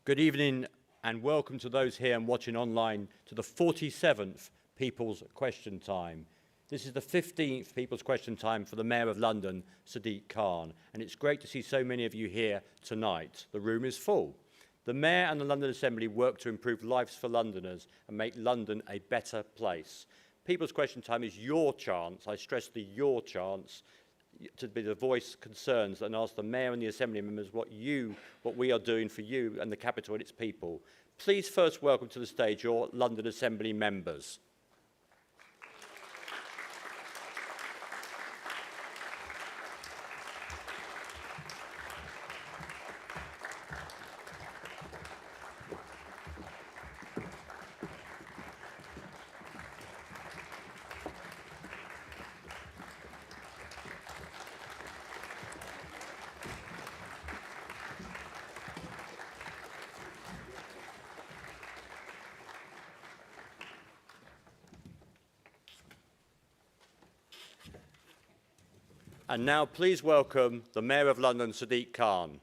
Good evening and welcome to those here and watching online to the 47th People's Question Time. This is the 15th People's Question Time for the Mayor of London, Sadiq Khan, and it's great to see so many of you here tonight. The room is full. The Mayor and the London Assembly work to improve lives for Londoners and make London a better place. People's Question Time is your chance, I stress the your chance, to be the voice concerns and ask the Mayor and the Assembly members what we are doing for you and the capital and its people. Please first welcome to the stage your London Assembly members. And now please welcome the Mayor of London, Sadiq Khan.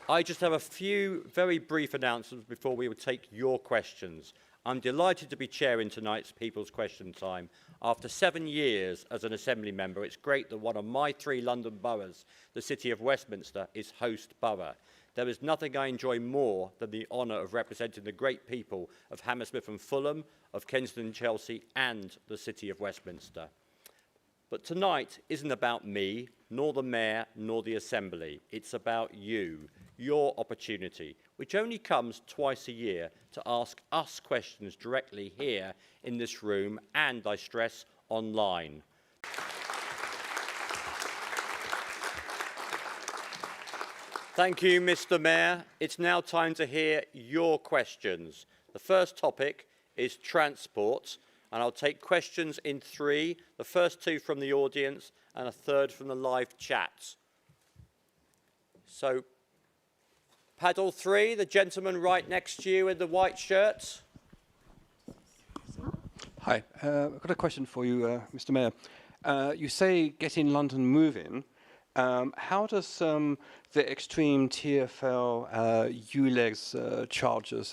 I just have a few very brief announcements before we will take your questions. I'm delighted to be chairing tonight's People's Question Time. After 7 years as an Assembly member, it's great that one of my 3 London boroughs, the City of Westminster, is host borough. There is nothing I enjoy more than the honour of representing the great people of Hammersmith and Fulham, of Kensington and Chelsea, and the City of Westminster. But tonight isn't about me, nor the Mayor, nor the Assembly. It's about you, your opportunity, which only comes twice a year to ask us questions directly here in this room and, I stress, online. Thank you, Mr. Mayor. It's now time to hear your questions. The first topic is transport, and I'll take questions in 3, the first 2 from the audience and a third from the live chat. So, paddle 3, the gentleman right next to you in the white shirt. Hi, I've got a question for you, Mr. Mayor. You say getting London moving. How does the extreme TfL ULEZ charges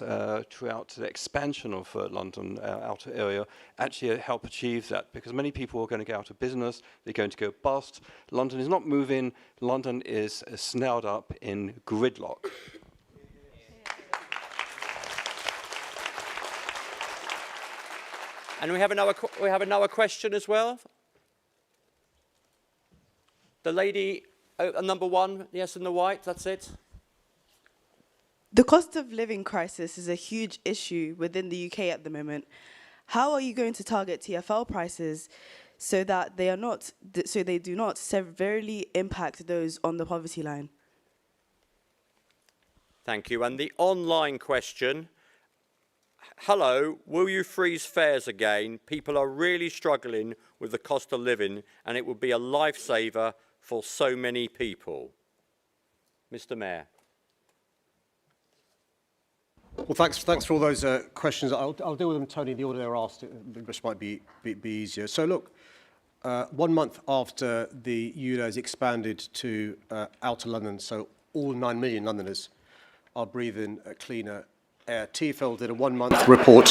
throughout the expansion of London outer area actually help achieve that? Because many people are going to go out of business, they're going to go bust. London is not moving, London is snarled up in gridlock. And we have another question as well. The lady, number 1, yes, in the white, that's it. The cost of living crisis is a huge issue within the UK at the moment. How are you going to target TfL prices so that they do not severely impact those on the poverty line? Thank you. And the online question. Hello, will you freeze fares again? People are really struggling with the cost of living and it would be a lifesaver for so many people. Mr. Mayor. Well, thanks for all those questions. I'll deal with them, Tony, in the order they're asked, which might be easier. So look, 1 month after the ULEZ expanded to outer London, so all 9 million Londoners are breathing cleaner air. TfL did a 1-month report.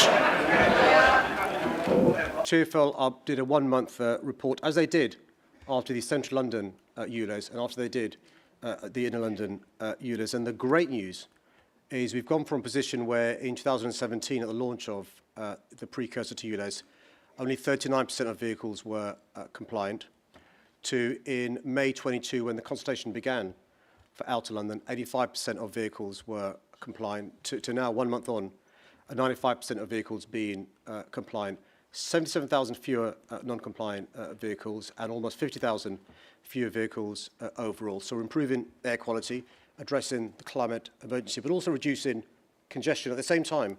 TfL did a 1-month report, as they did after the Central London ULEZ and after they did the Inner London ULEZ. And the great news is we've gone from a position where in 2017, at the launch of the precursor to ULEZ, only 39% of vehicles were compliant, to in May 22, when the consultation began for outer London, 85% of vehicles were compliant, to now 1 month on, 95% of vehicles being compliant, 77,000 fewer non-compliant vehicles, and almost 50,000 fewer vehicles overall. So we're improving air quality, addressing the climate emergency, but also reducing congestion. At the same time,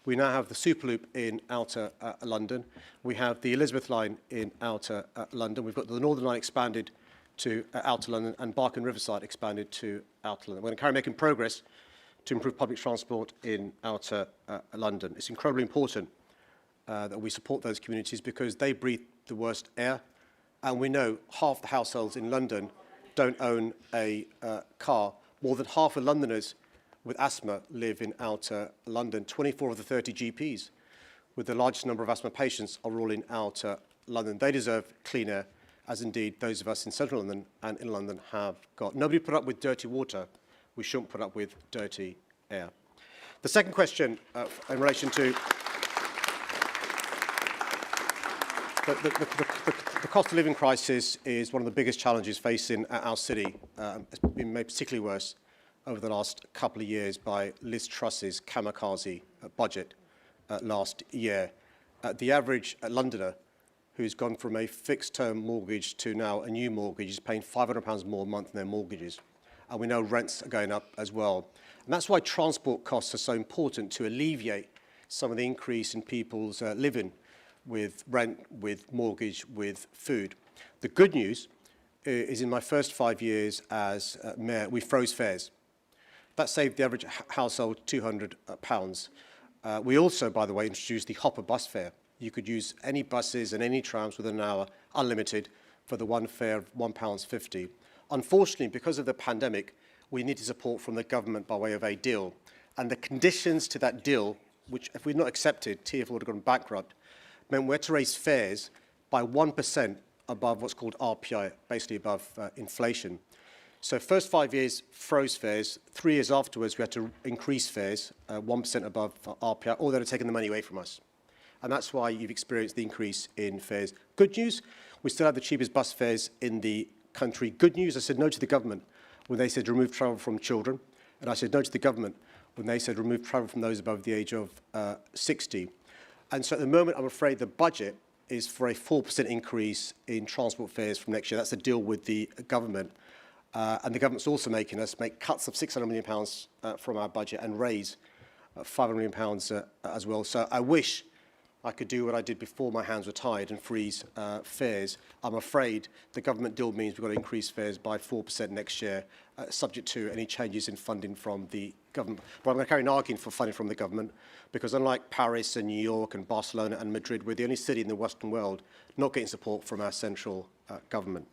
we now have the Superloop in outer London. We have the Elizabeth line in outer London. We've got the Northern line expanded to outer London, and Barking Riverside expanded to outer London. We're going to carry making progress to improve public transport in outer London. It's incredibly important that we support those communities because they breathe the worst air, and we know half the households in London don't own a car. More than half of Londoners with asthma live in outer London. 24 of the 30 GPs with the largest number of asthma patients are all in outer London. They deserve clean air, as indeed those of us in central London and in London have got. Nobody put up with dirty water. We shouldn't put up with dirty air. The second question in relation to the cost of living crisis is one of the biggest challenges facing our city. It's been made particularly worse over the last couple of years by Liz Truss's kamikaze budget last year. The average Londoner who's gone from a fixed-term mortgage to now a new mortgage is paying £500 more a month in their mortgages. And we know rents are going up as well. And that's why transport costs are so important to alleviate some of the increase in people's living with rent, with mortgage, with food. The good news is in my first 5 years as mayor, we froze fares. That saved the average household £200. We also, by the way, introduced the hopper bus fare. You could use any buses and any trams within an hour, unlimited, for the one fare of £1.50. Unfortunately, because of the pandemic, we needed support from the government by way of a deal. And the conditions to that deal, which if we'd not accepted, TfL would have gone bankrupt, meant we had to raise fares by 1% above what's called RPI, basically above inflation. So first 5 years, froze fares. 3 years afterwards, we had to increase fares, 1% above RPI, or they'd have taken the money away from us. And that's why you've experienced the increase in fares. Good news, we still have the cheapest bus fares in the country. Good news, I said no to the government when they said remove travel from children. And I said no to the government when they said remove travel from those above the age of 60. And so at the moment, I'm afraid the budget is for a 4% increase in transport fares from next year. That's a deal with the government. And the government's also making us make cuts of £600 million from our budget and raise £500 million as well. So I wish I could do what I did before my hands were tied and freeze fares. I'm afraid the government deal means we've got to increase fares by 4% next year, subject to any changes in funding from the government. But I'm going to carry on arguing for funding from the government because unlike Paris and New York and Barcelona and Madrid, we're the only city in the Western world not getting support from our central government.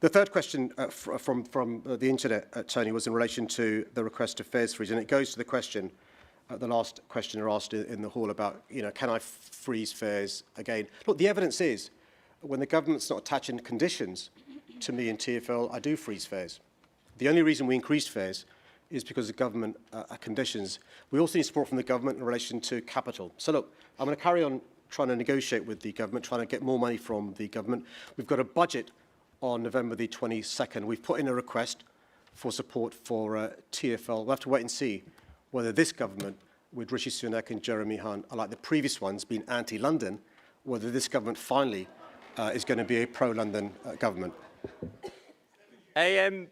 The third question from the internet, Tony, was in relation to the request to fares freeze, and it goes to the question the last questioner asked in the hall about, can I freeze fares again? Look, the evidence is when the government's not attaching conditions to me and TfL, I do freeze fares. The only reason we increase fares is because the government conditions. We also need support from the government in relation to capital. So look, I'm going to carry on trying to negotiate with the government, trying to get more money from the government. We've got a budget on November the 22nd. We've put in a request for support for TfL. We'll have to wait and see whether this government, with Rishi Sunak and Jeremy Hunt, are like the previous ones, being anti-London, whether this government finally is going to be a pro-London government. AM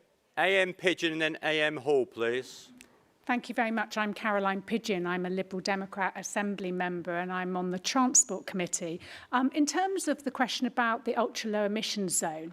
Pigeon and then AM Hall, please. Thank you very much. I'm Caroline Pigeon. I'm a Liberal Democrat Assembly member and I'm on the Transport Committee. In terms of the question about the ultra-low emissions zone,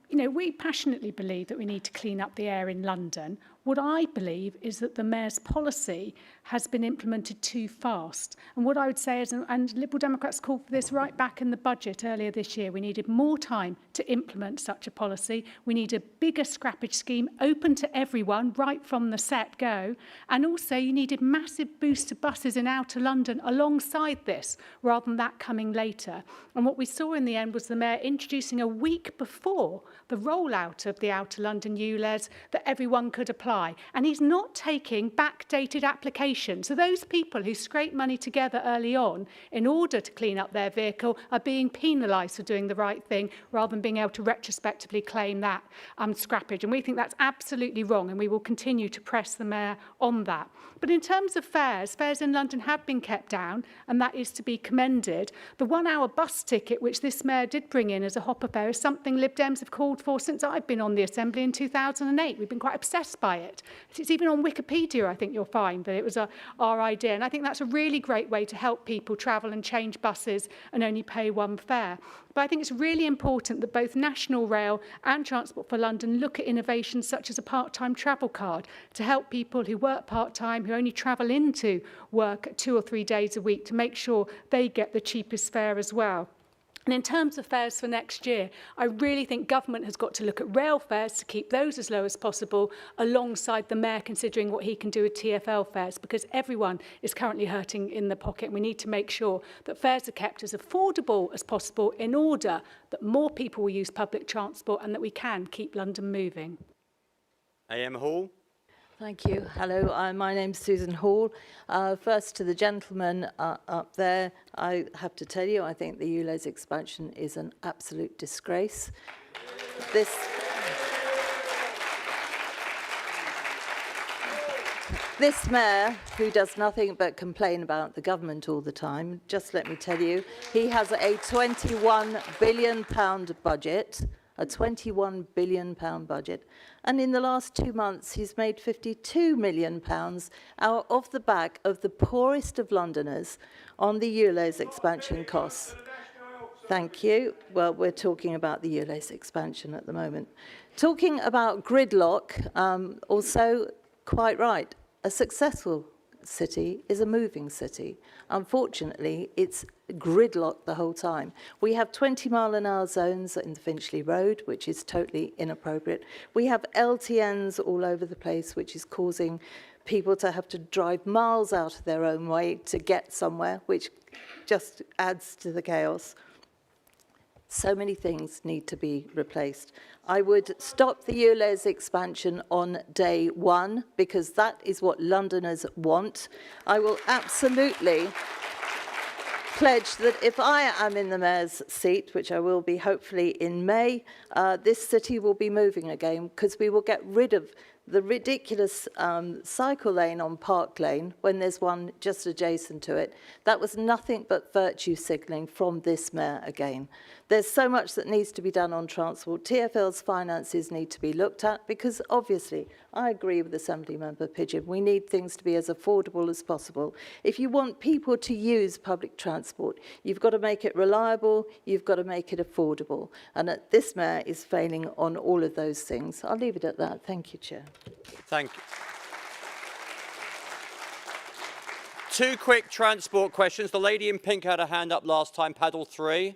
we passionately believe that we need to clean up the air in London. What I believe is that the Mayor's policy has been implemented too fast. And what I would say is, and Liberal Democrats called for this right back in the budget earlier this year, we needed more time to implement such a policy. We need a bigger scrappage scheme open to everyone right from the set-go. And also you needed massive boosts to buses in outer London alongside this, rather than that coming later. And what we saw in the end was the Mayor introducing a week before the rollout of the outer London ULEZ that everyone could apply. And he's not taking backdated applications. So those people who scrape money together early on in order to clean up their vehicle are being penalised for doing the right thing rather than being able to retrospectively claim that scrappage. And we think that's absolutely wrong, and we will continue to press the Mayor on that. But in terms of fares in London have been kept down, and that is to be commended. The 1 hour bus ticket, which this Mayor did bring in as a hopper fare, is something Lib Dems have called for since I've been on the Assembly in 2008. We've been quite obsessed by it. It's even on Wikipedia, I think you'll find that it was our idea. And I think that's a really great way to help people travel and change buses and only pay one fare. But I think it's really important that both National Rail and Transport for London look at innovations such as a part-time travel card to help people who work part-time, who only travel into work 2 or 3 days a week, to make sure they get the cheapest fare as well. And in terms of fares for next year, I really think government has got to look at rail fares to keep those as low as possible, alongside the Mayor considering what he can do with TfL fares, because everyone is currently hurting in the pocket. And we need to make sure that fares are kept as affordable as possible in order that more people will use public transport and that we can keep London moving. AM Hall. Thank you. Hello, my name's Susan Hall. First, to the gentleman up there, I have to tell you, I think the ULEZ expansion is an absolute disgrace. This mayor, who does nothing but complain about the government all the time, just let me tell you, he has a £21 billion budget, a £21 billion budget. And in the last 2 months, he's made £52 million out of the back of the poorest of Londoners on the ULEZ expansion costs. Thank you. Well, we're talking about the ULEZ expansion at the moment. Talking about gridlock, also quite right. A successful city is a moving city. Unfortunately, it's gridlocked the whole time. We have 20-mile-an-hour zones in the Finchley Road, which is totally inappropriate. We have LTNs all over the place, which is causing people to have to drive miles out of their own way to get somewhere, which just adds to the chaos. So many things need to be replaced. I would stop the ULEZ expansion on day one, because that is what Londoners want. I will absolutely pledge that if I am in the mayor's seat, which I will be hopefully in May, this city will be moving again, because we will get rid of the ridiculous cycle lane on Park Lane when there's one just adjacent to it. That was nothing but virtue signalling from this mayor again. There's so much that needs to be done on transport. TfL's finances need to be looked at, because obviously I agree with Assemblymember Pidgeon. We need things to be as affordable as possible. If you want people to use public transport, you've got to make it reliable, you've got to make it affordable. And this mayor is failing on all of those things. I'll leave it at that. Thank you, Chair. Thank you. 2 quick transport questions. The lady in pink had her hand up last time, paddle 3.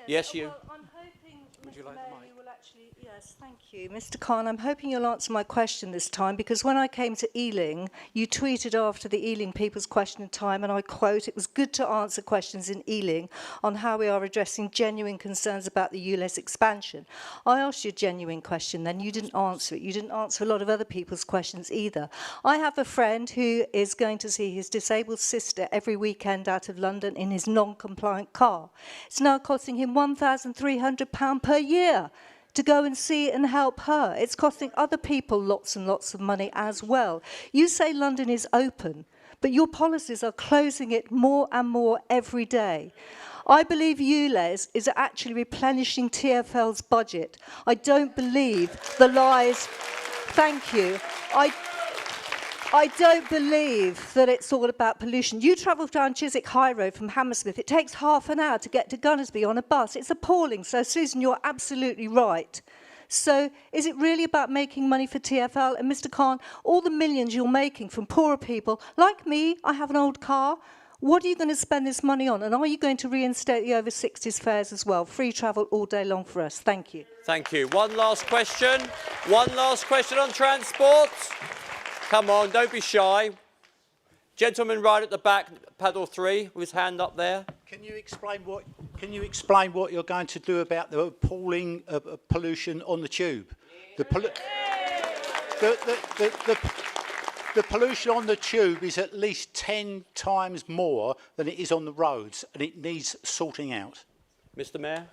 Yes, you. Well, I'm hoping, Mr. Mayor, you will actually... Yes, thank you. Mr. Khan, I'm hoping you'll answer my question this time, because when I came to Ealing, you tweeted after the Ealing People's Question Time, and I quote, "It was good to answer questions in Ealing on how we are addressing genuine concerns about the ULEZ expansion." I asked you a genuine question, then you didn't answer it. You didn't answer a lot of other people's questions either. I have a friend who is going to see his disabled sister every weekend out of London in his non-compliant car. It's now costing him £1,300 per year to go and see and help her. It's costing other people lots and lots of money as well. You say London is open, but your policies are closing it more and more every day. I believe ULEZ is actually replenishing TfL's budget. I don't believe the lies. Thank you. I don't believe that it's all about pollution. You travel down Chiswick High Road from Hammersmith. It takes half an hour to get to Gunnersby on a bus. It's appalling. So, Susan, you're absolutely right. So is it really about making money for TfL? And Mr. Khan, all the millions you're making from poorer people, like me, I have an old car. What are you going to spend this money on? And are you going to reinstate the over 60s fares as well? Free travel all day long for us. Thank you. Thank you. One last question. One last question on transport. Come on, don't be shy. Gentleman right at the back, paddle 3, with his hand up there. Can you explain what you're going to do about the appalling pollution on the tube? The pollution on the tube is at least 10 times more than it is on the roads, and it needs sorting out. Mr. Mayor.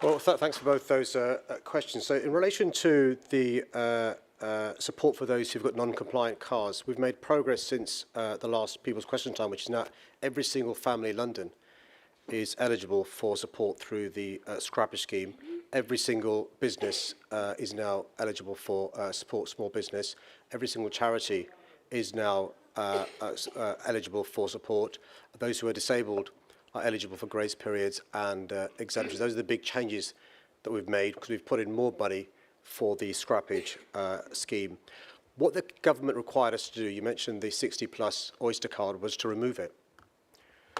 Well, thanks for both those questions. So in relation to the support for those who've got non-compliant cars, we've made progress since the last People's Question Time, which is now every single family in London is eligible for support through the scrapper scheme. every single business is now eligible for support small business. Every single charity is now eligible for support. Those who are disabled are eligible for grace periods and exemptions. Those are the big changes that we've made because we've put in more money for the scrappage scheme. What the government required us to do, you mentioned the 60-plus Oyster card, was to remove it.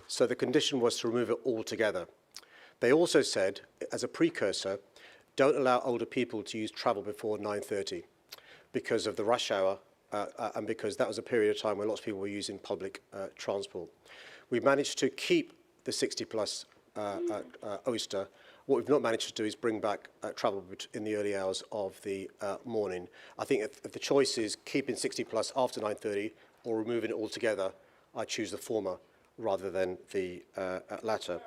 So the condition was to remove it altogether. They also said, as a precursor, don't allow older people to use travel before 9:30 because of the rush hour and because that was a period of time when lots of people were using public transport. We managed to keep the 60-plus Oyster. What we've not managed to do is bring back travel in the early hours of the morning. I think if the choice is keeping 60-plus after 9:30 or removing it altogether, I choose the former rather than the latter.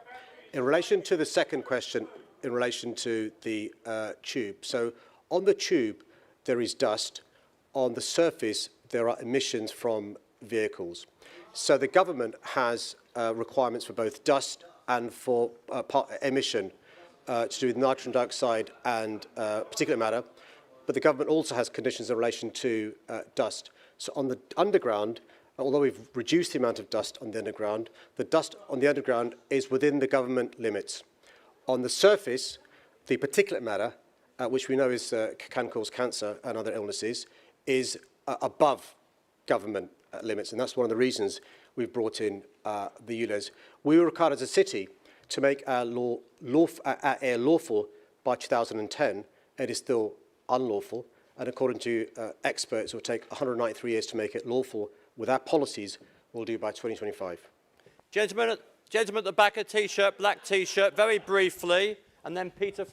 In relation to the second question, in relation to the tube, so on the tube there is dust. On the surface there are emissions from vehicles. So the government has requirements for both dust and for emission to do with nitrogen dioxide and particulate matter, but the government also has conditions in relation to dust. So on the underground, although we've reduced the amount of dust on the dust on the underground is within the government limits. On the surface, the particulate matter, which we know can cause cancer and other illnesses, is above government limits, and that's one of the reasons we've brought in the ULEZ. We were required as a city to make our air lawful by 2010. It is still unlawful, and according to experts, it will take 193 years to make it lawful. With our policies, we'll do by 2025. Gentlemen at the back, a T-shirt, black T-shirt, very briefly, and then Peter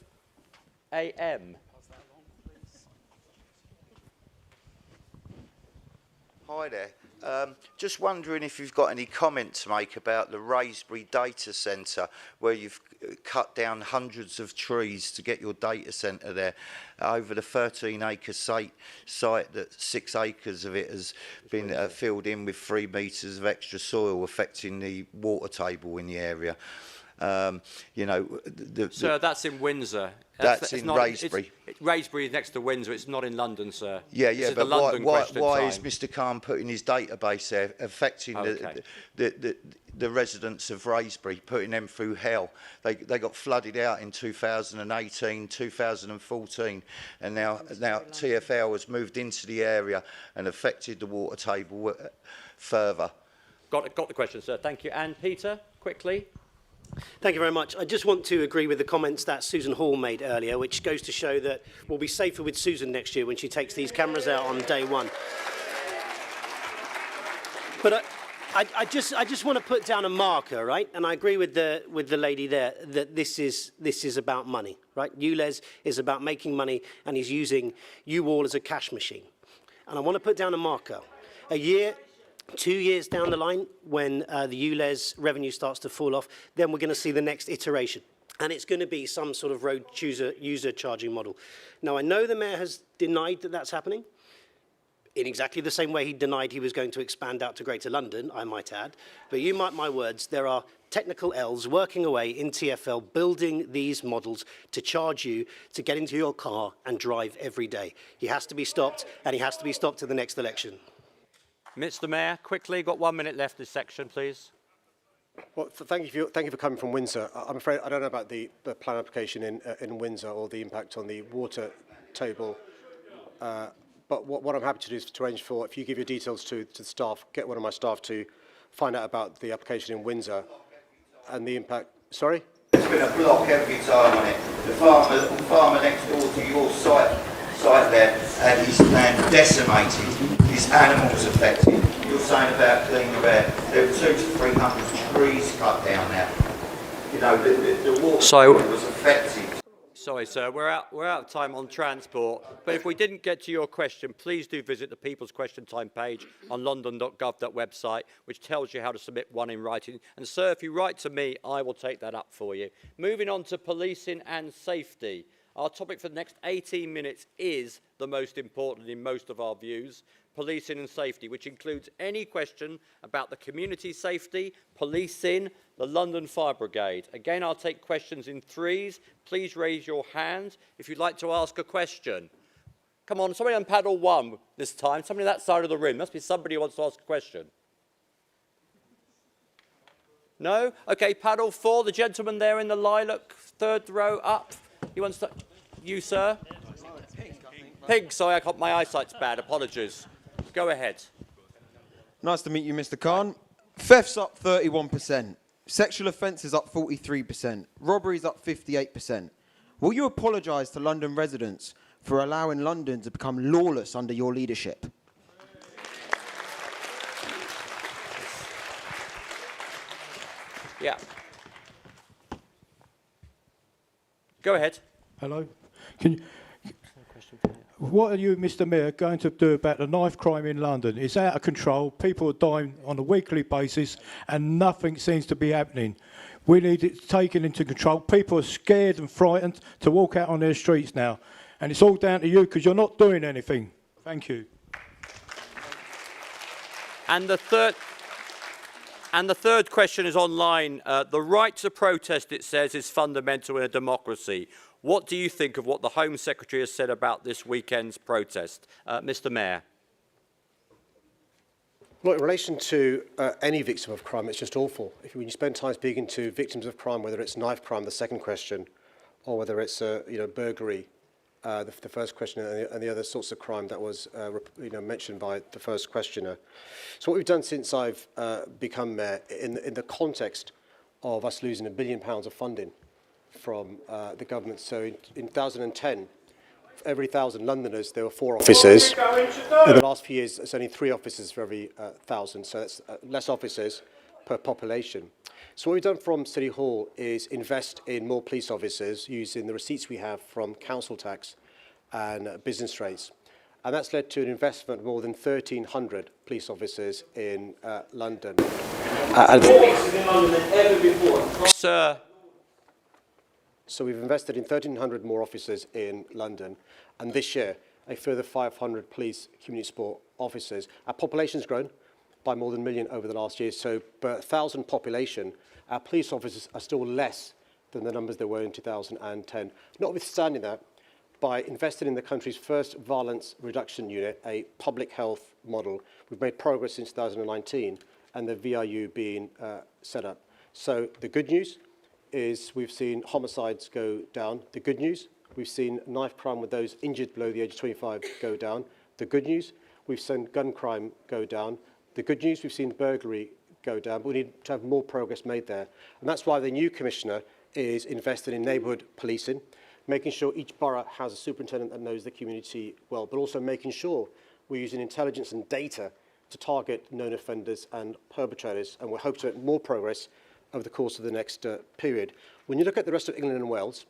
AM. Hi there. Just wondering if you've got any comment to make about the Raisbury data centre, where you've cut down hundreds of trees to get your data centre there. Over the 13-acre site that 6 acres of it has been filled in with 3 metres of extra soil, affecting the water table in the area. You know, Sir, that's in Windsor. That's in Raisbury. Raisbury is next to Windsor. It's not in London, sir. Yeah, but why is time. Mr. Khan putting his database there, affecting the residents of Raisbury, putting them through hell? They got flooded out in 2018, 2014, and now TfL has moved into the area and affected the water table further. Got the question, sir. Thank you. And Peter, quickly. Thank you very much. I just want to agree with the comments that Susan Hall made earlier, which goes to show that we'll be safer with Susan next year when she takes these cameras out on day one. But I just want to put down a marker, right? And I agree with the lady there that this is about money, right? ULEZ is about making money, and he's using you all as a cash machine. And I want to put down a marker. A year, 2 years down the line, when the ULEZ revenue starts to fall off, then we're going to see the next iteration. And it's going to be some sort of road user charging model. Now, I know the mayor has denied that that's happening, in exactly the same way he denied he was going to expand out to Greater London, I might add. But you mark my words, there are technical Ls working away in TfL, building these models to charge you to get into your car and drive every day. He has to be stopped, and he has to be stopped in the next election. Mr. Mayor, quickly, got 1 minute left this section, please. Well, thank you for coming from Windsor. I'm afraid I don't know about the plan application in Windsor or the impact on the water table. But what I'm happy to do is to arrange for, if you give your details to the staff, get one of my staff to find out about the application in Windsor and the impact. Sorry? There's been a block every time on it. The farmer next door to your site there had his land decimated. His animals affected. You're saying about clean air. There were 200 to 300 trees cut down there. You know, the water was affected. Sorry, sir, we're out of time on transport. But if we didn't get to your question, please do visit the People's Question Time page on london.gov.website, which tells you how to submit one in writing. And, sir, if you write to me, I will take that up for you. Moving on to policing and safety. Our topic for the next 18 minutes is the most important in most of our views, policing and safety, which includes any question about the community safety, policing, the London Fire Brigade. Again, I'll take questions in threes. Please raise your hand if you'd like to ask a question. Come on, somebody on paddle 1 this time. Somebody on that side of the room. Must be somebody who wants to ask a question. No? Okay, paddle 4, the gentleman there in the lilac, third row up. He wants to... You, sir? Pink, sorry, my eyesight's bad. Apologies. Go ahead. Nice to meet you, Mr. Khan. Thefts up 31%. Sexual offences up 43%. Robberies up 58%. Will you apologise to London residents for allowing London to become lawless under your leadership? Yeah. Go ahead. Hello. What are you, Mr. Mayor, going to do about the knife crime in London? It's out of control. People are dying on a weekly basis and nothing seems to be happening. We need it taken into control. People are scared and frightened to walk out on their streets now. And it's all down to you because you're not doing anything. Thank you. And the third question is online. The right to protest, it says, is fundamental in a democracy. What do you think of what the Home Secretary has said about this weekend's protest? Mr. Mayor. Well, in relation to any victim of crime, it's just awful. When you spend time speaking to victims of crime, whether it's knife crime, the second question, or whether it's burglary, the first question, and the other sorts of crime that was mentioned by the first questioner. So what we've done since I've become mayor, in the context of us losing £1 billion of funding from the government. So in 2010, for every 1,000 Londoners, there were 4 officers. In the last few years, it's only 3 officers for every 1,000. So that's less officers per population. So what we've done from City Hall is invest in more police officers using the receipts we have from council tax and business rates. And that's led to an investment of more than 1,300 police officers in London. Sir. So we've invested in 1,300 more officers in London. And this year, a further 500 police community support officers. Our population's grown by more than 1 million over the last year. So per 1,000 population, our police officers are still less than the numbers there were in 2010. Notwithstanding that, by investing in the country's first violence reduction unit, a public health model, we've made progress since 2019, and the VRU being set up. So the good news is we've seen homicides go down. The good news, we've seen knife crime with those injured below the age of 25 go down. The good news, we've seen gun crime go down. The good news, we've seen burglary go down, but we need to have more progress made there. And that's why the new commissioner is invested in neighbourhood policing, making sure each borough has a superintendent that knows the community well, but also making sure we're using intelligence and data to target known offenders and perpetrators. And we hope to make more progress over the course of the next period. When you look at the rest of England and Wales,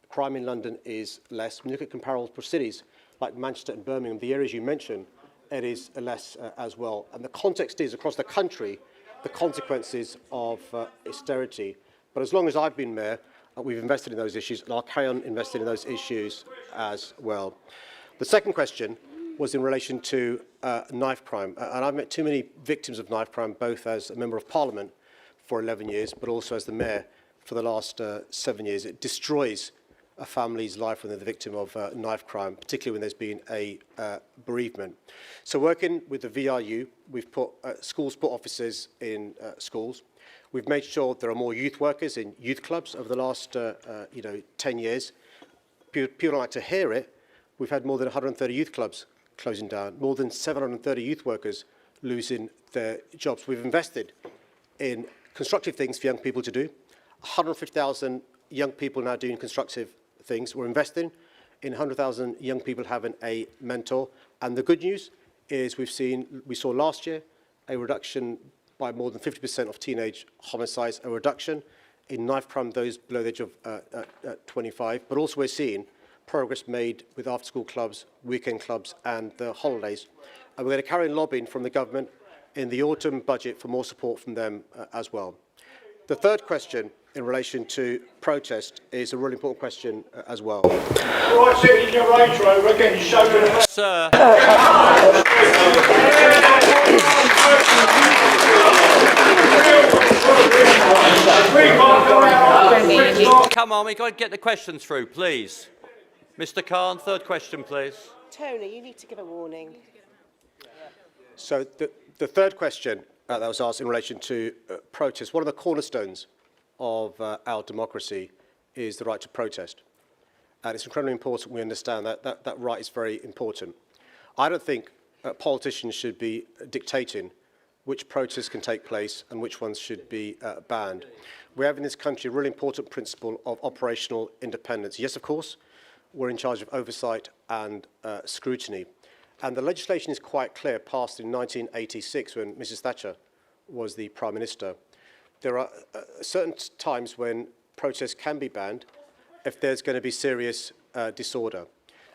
crime in London is less. When you look at comparable cities like Manchester and Birmingham, the areas you mentioned, it is less as well. And the context is, across the country, the consequences of austerity. But as long as I've been mayor, we've invested in those issues, and I'll carry on investing in those issues as well. The second question was in relation to knife crime. And I've met too many victims of knife crime, both as a Member of Parliament for 11 years, but also as the mayor for the last 7 years. It destroys a family's life when they're the victim of knife crime, particularly when there's been a bereavement. So working with the VRU, we've put school support officers in schools. We've made sure there are more youth workers in youth clubs over the last 10 years. People don't like to hear it. We've had more than 130 youth clubs closing down, more than 730 youth workers losing their jobs. We've invested in constructive things for young people to do. 150,000 young people now doing constructive things. We're investing in 100,000 young people having a mentor. And the good news is we saw last year a reduction by more than 50% of teenage homicides, a reduction in knife crime, those below the age of 25. But also we're seeing progress made with after-school clubs, weekend clubs and the holidays. And we're going to carry on lobbying from the government in the autumn budget for more support from them as well. The third question in relation to protest is a really important question as well. Right, sitting in your Range Rover getting shown. Sir. Come on, we've got to get the questions through, please. Mr. Khan, third question, please. Tony, you need to give a warning. So the third question that was asked in relation to protest, one of the cornerstones of our democracy is the right to protest. And it's incredibly important we understand that right is very important. I don't think politicians should be dictating which protests can take place and which ones should be banned. We have in this country a really important principle of operational independence. Yes, of course, we're in charge of oversight and scrutiny. And the legislation is quite clear, passed in 1986 when Mrs. Thatcher was the Prime Minister. There are certain times when protests can be banned if there's going to be serious disorder.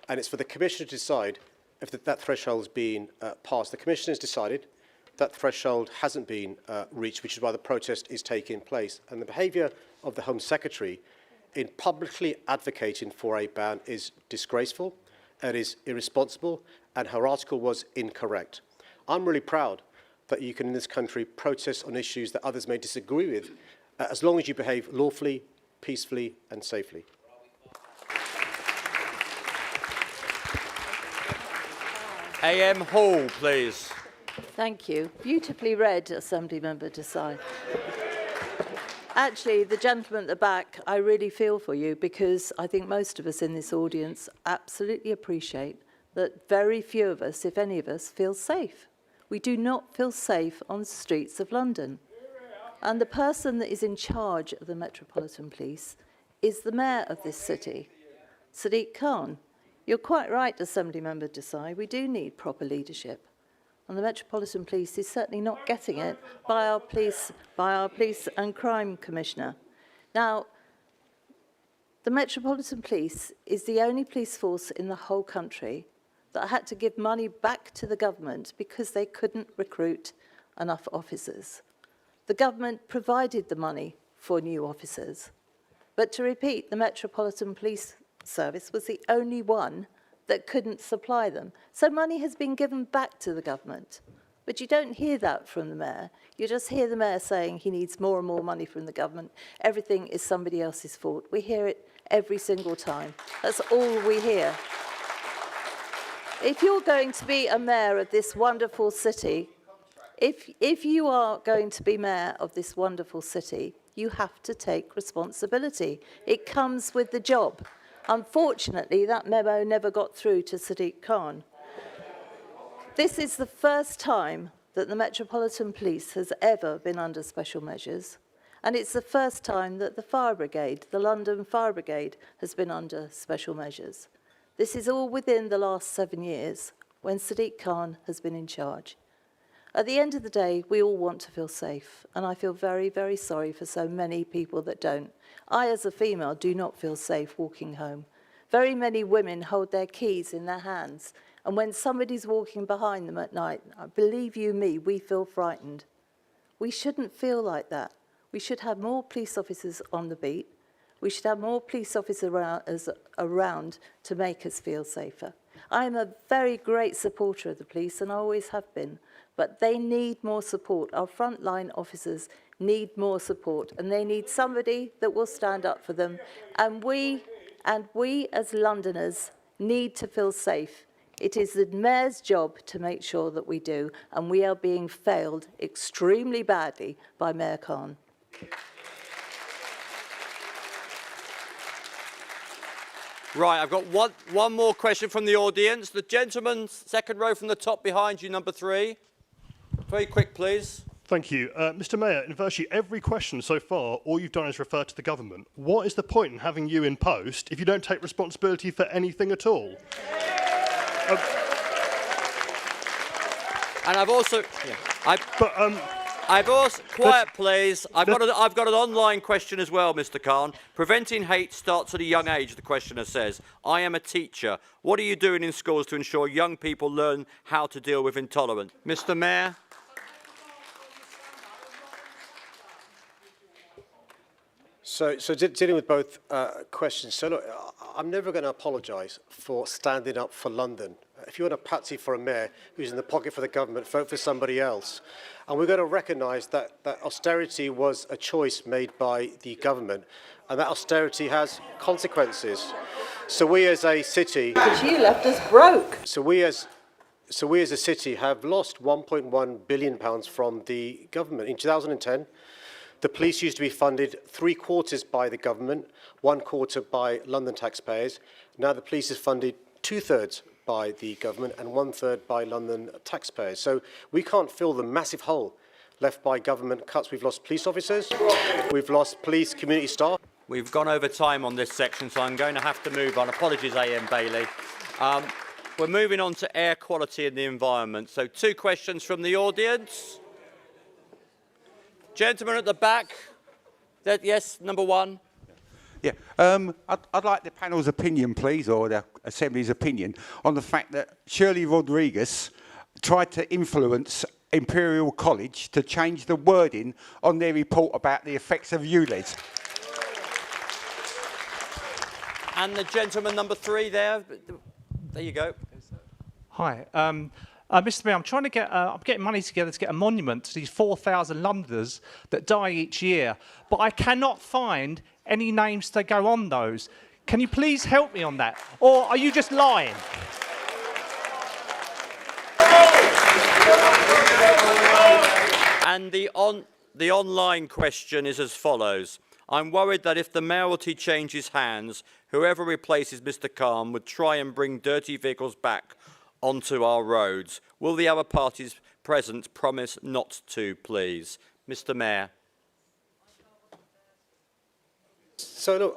And it's for the Commissioner to decide if that threshold has been passed. The Commissioner has decided that threshold hasn't been reached, which is why the protest is taking place. And the behaviour of the Home Secretary in publicly advocating for a ban is disgraceful, it is irresponsible, and her article was incorrect. I'm really proud that you can, in this country, protest on issues that others may disagree with, as long as you behave lawfully, peacefully, and safely. AM Hall, please. Thank you. Beautifully read, Assembly Member Desai. Actually, the gentleman at the back, I really feel for you, because I think most of us in this audience absolutely appreciate that very few of us, if any of us, feel safe. We do not feel safe on the streets of London. And the person that is in charge of the Metropolitan Police is the Mayor of this city, Sadiq Khan. You're quite right, Assembly Member Desai, we do need proper leadership. And the Metropolitan Police is certainly not getting it by our police and crime commissioner. Now, the Metropolitan Police is the only police force in the whole country that had to give money back to the government because they couldn't recruit enough officers. The government provided the money for new officers. But to repeat, the Metropolitan Police Service was the only one that couldn't supply them. So money has been given back to the government. But you don't hear that from the Mayor. You just hear the Mayor saying he needs more and more money from the government. Everything is somebody else's fault. We hear it every single time. That's all we hear. If you're going to be a mayor of this wonderful city, if you are going to be mayor of this wonderful city, you have to take responsibility. It comes with the job. Unfortunately, that memo never got through to Sadiq Khan. This is the first time that the Metropolitan Police has ever been under special measures, and it's the first time that the fire brigade, the London Fire Brigade, has been under special measures. This is all within the last 7 years, when Sadiq Khan has been in charge. At the end of the day, we all want to feel safe, and I feel very, very sorry for so many people that don't. I, as a female, do not feel safe walking home. Very many women hold their keys in their hands, and when somebody's walking behind them at night, believe you me, we feel frightened. We shouldn't feel like that. We should have more police officers on the beat. We should have more police officers around to make us feel safer. I am a very great supporter of the police, and I always have been, but they need more support. Our frontline officers need more support, and they need somebody that will stand up for them. And we as Londoners need to feel safe. It is the Mayor's job to make sure that we do, and we are being failed extremely badly by Mayor Khan. Right, I've got one more question from the audience. The gentleman, second row from the top behind you, number 3. Very quick, please. Thank you. Mr Mayor, in virtually every question so far, all you've done is refer to the government. What is the point in having you in post if you don't take responsibility for anything at all? And I've also... I've also... Quiet, please. I've got an online question as well, Mr Khan. Preventing hate starts at a young age, the questioner says. I am a teacher. What are you doing in schools to ensure young people learn how to deal with intolerance? Mr Mayor? So dealing with both questions. So look, I'm never going to apologise for standing up for London. If you want a patsy for a mayor who's in the pocket for the government, vote for somebody else. And we've got to recognise that austerity was a choice made by the government, and that austerity has consequences. So we as a city... Because you left us broke. So we as a city have lost £1.1 billion from the government. In 2010, the police used to be funded 3/4 by the government, 1/4 by London taxpayers. Now the police is funded 2/3 by the government and 1/3 by London taxpayers. So we can't fill the massive hole left by government cuts. We've lost police officers, we've lost police community staff. We've gone over time on this section, so I'm going to have to move on. Apologies, A.M. Bailey. We're moving on to air quality and the environment. So 2 questions from the audience. Gentleman at the back. Yes, number 1. Yeah, I'd like the panel's opinion, please, or the Assembly's opinion, on the fact that Shirley Rodriguez tried to influence Imperial College to change the wording on their report about the effects of ULEZ. And the gentleman number 3 there. There you go. Hi. Mr. Mayor, I'm trying to get, I'm getting money together to get a monument to these 4,000 Londoners that die each year, but I cannot find any names to go on those. Can you please help me on that? Or are you just lying? And the online question is as follows. I'm worried that if the mayoralty changes hands, whoever replaces Mr. Khan would try and bring dirty vehicles back onto our roads. Will the other parties present promise not to, please? Mr. Mayor. So look,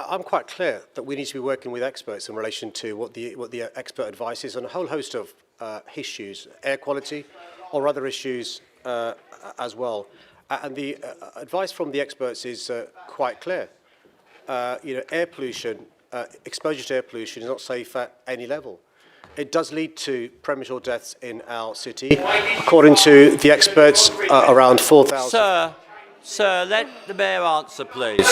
I'm quite clear that we need to be working with experts in relation to what the expert advice is on a whole host of issues, air quality or other issues as well. And the advice from the experts is quite clear. Air pollution, exposure to air pollution is not safe at any level. It does lead to premature deaths in our city. According to the experts, around 4,000. Sir, let the Mayor answer, please.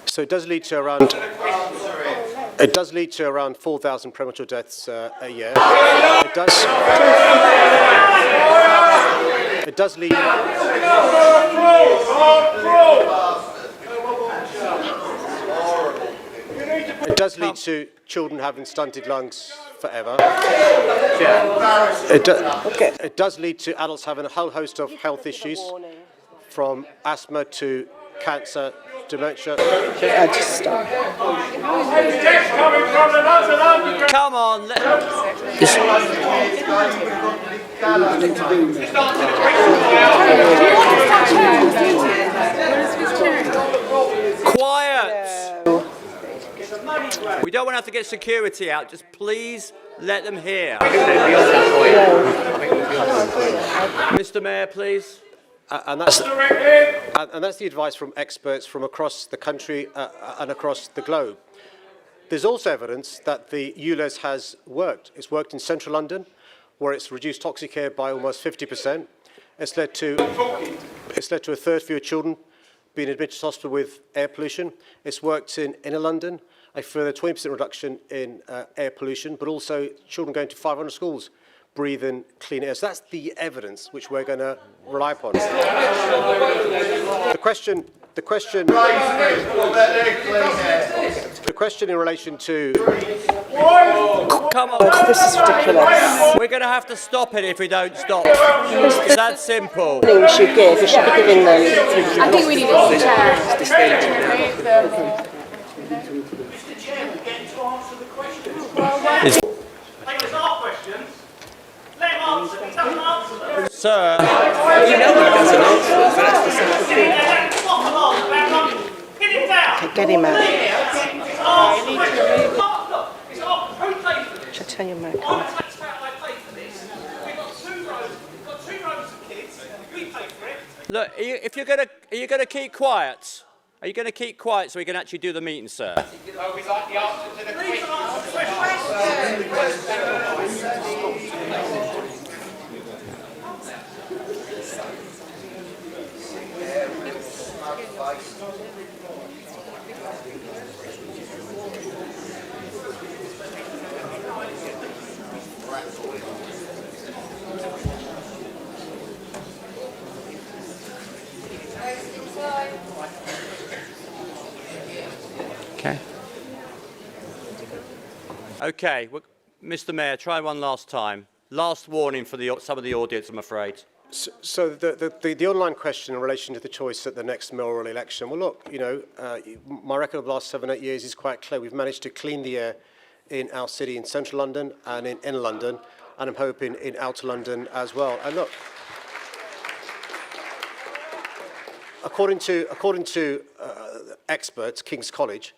So it does lead to around 4,000 premature deaths a year. It does lead. It does lead to children having stunted lungs forever. It does lead to adults having a whole host of health issues, from asthma to cancer, dementia. Come on. Quiet. We don't want to have to get security out. Just please let them hear. Mr. Mayor, please. And that's the advice from experts from across the country and across the globe. There's also evidence that the ULEZ has worked. It's worked in central London, where it's reduced toxic air by almost 50%. It's led to a third fewer children being admitted to hospital with air pollution. It's worked in inner London, a further 20% reduction in air pollution, but also children going to 500 schools breathing clean air. So that's the evidence which we're going to rely upon. The question in relation to... Come on. This is ridiculous. We're going to have to stop it if we don't stop. It's that simple. We should give. We should be giving them. I think we need to chair. Mr. Chair, get to answer the question. Let him answer. He doesn't answer them. Sir. You know he doesn't answer. That's the simple thing. Get him out. Should I tell you, Mike? Look, if you're going to, are you going to keep quiet? Are you going to keep quiet so we can actually do the meeting, sir? We'd like the answer to the question. Okay. Okay, well, Mr. Mayor, try one last time. Last warning for some of the audience, I'm afraid. So the online question in relation to the choice at the next mayoral election, well, look, you know, my record of the last 7 or 8 years is quite clear. We've managed to clean the air in our city in central London and in inner London, and I'm hoping in outer London as well. And look, according to experts, King's College,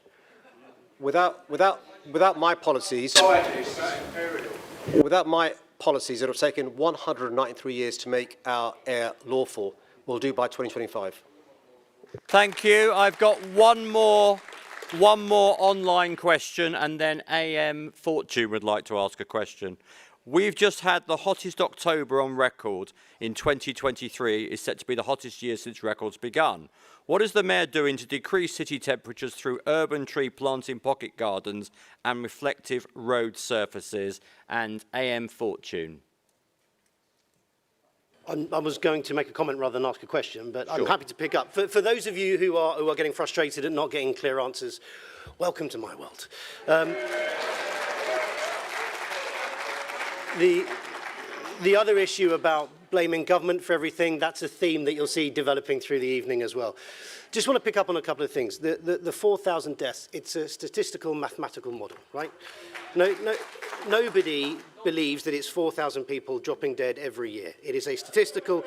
without my policies, it would have taken 193 years to make our air lawful. We'll do by 2025. Thank you. I've got one more online question, and then AM Fortune would like to ask a question. We've just had the hottest October on record in 2023. Is set to be the hottest year since records begun. What is the Mayor doing to decrease city temperatures through urban tree planting, pocket gardens and reflective road surfaces? And AM Fortune. I was going to make a comment rather than ask a question, but Sure. I'm happy to pick up. For those of you who are getting frustrated at not getting clear answers, welcome to my world. The other issue about blaming government for everything, that's a theme that you'll see developing through the evening as well. Just want to pick up on a couple of things. The 4,000 deaths, it's a statistical mathematical model, right? Nobody believes that it's 4,000 people dropping dead every year. It is a statistical,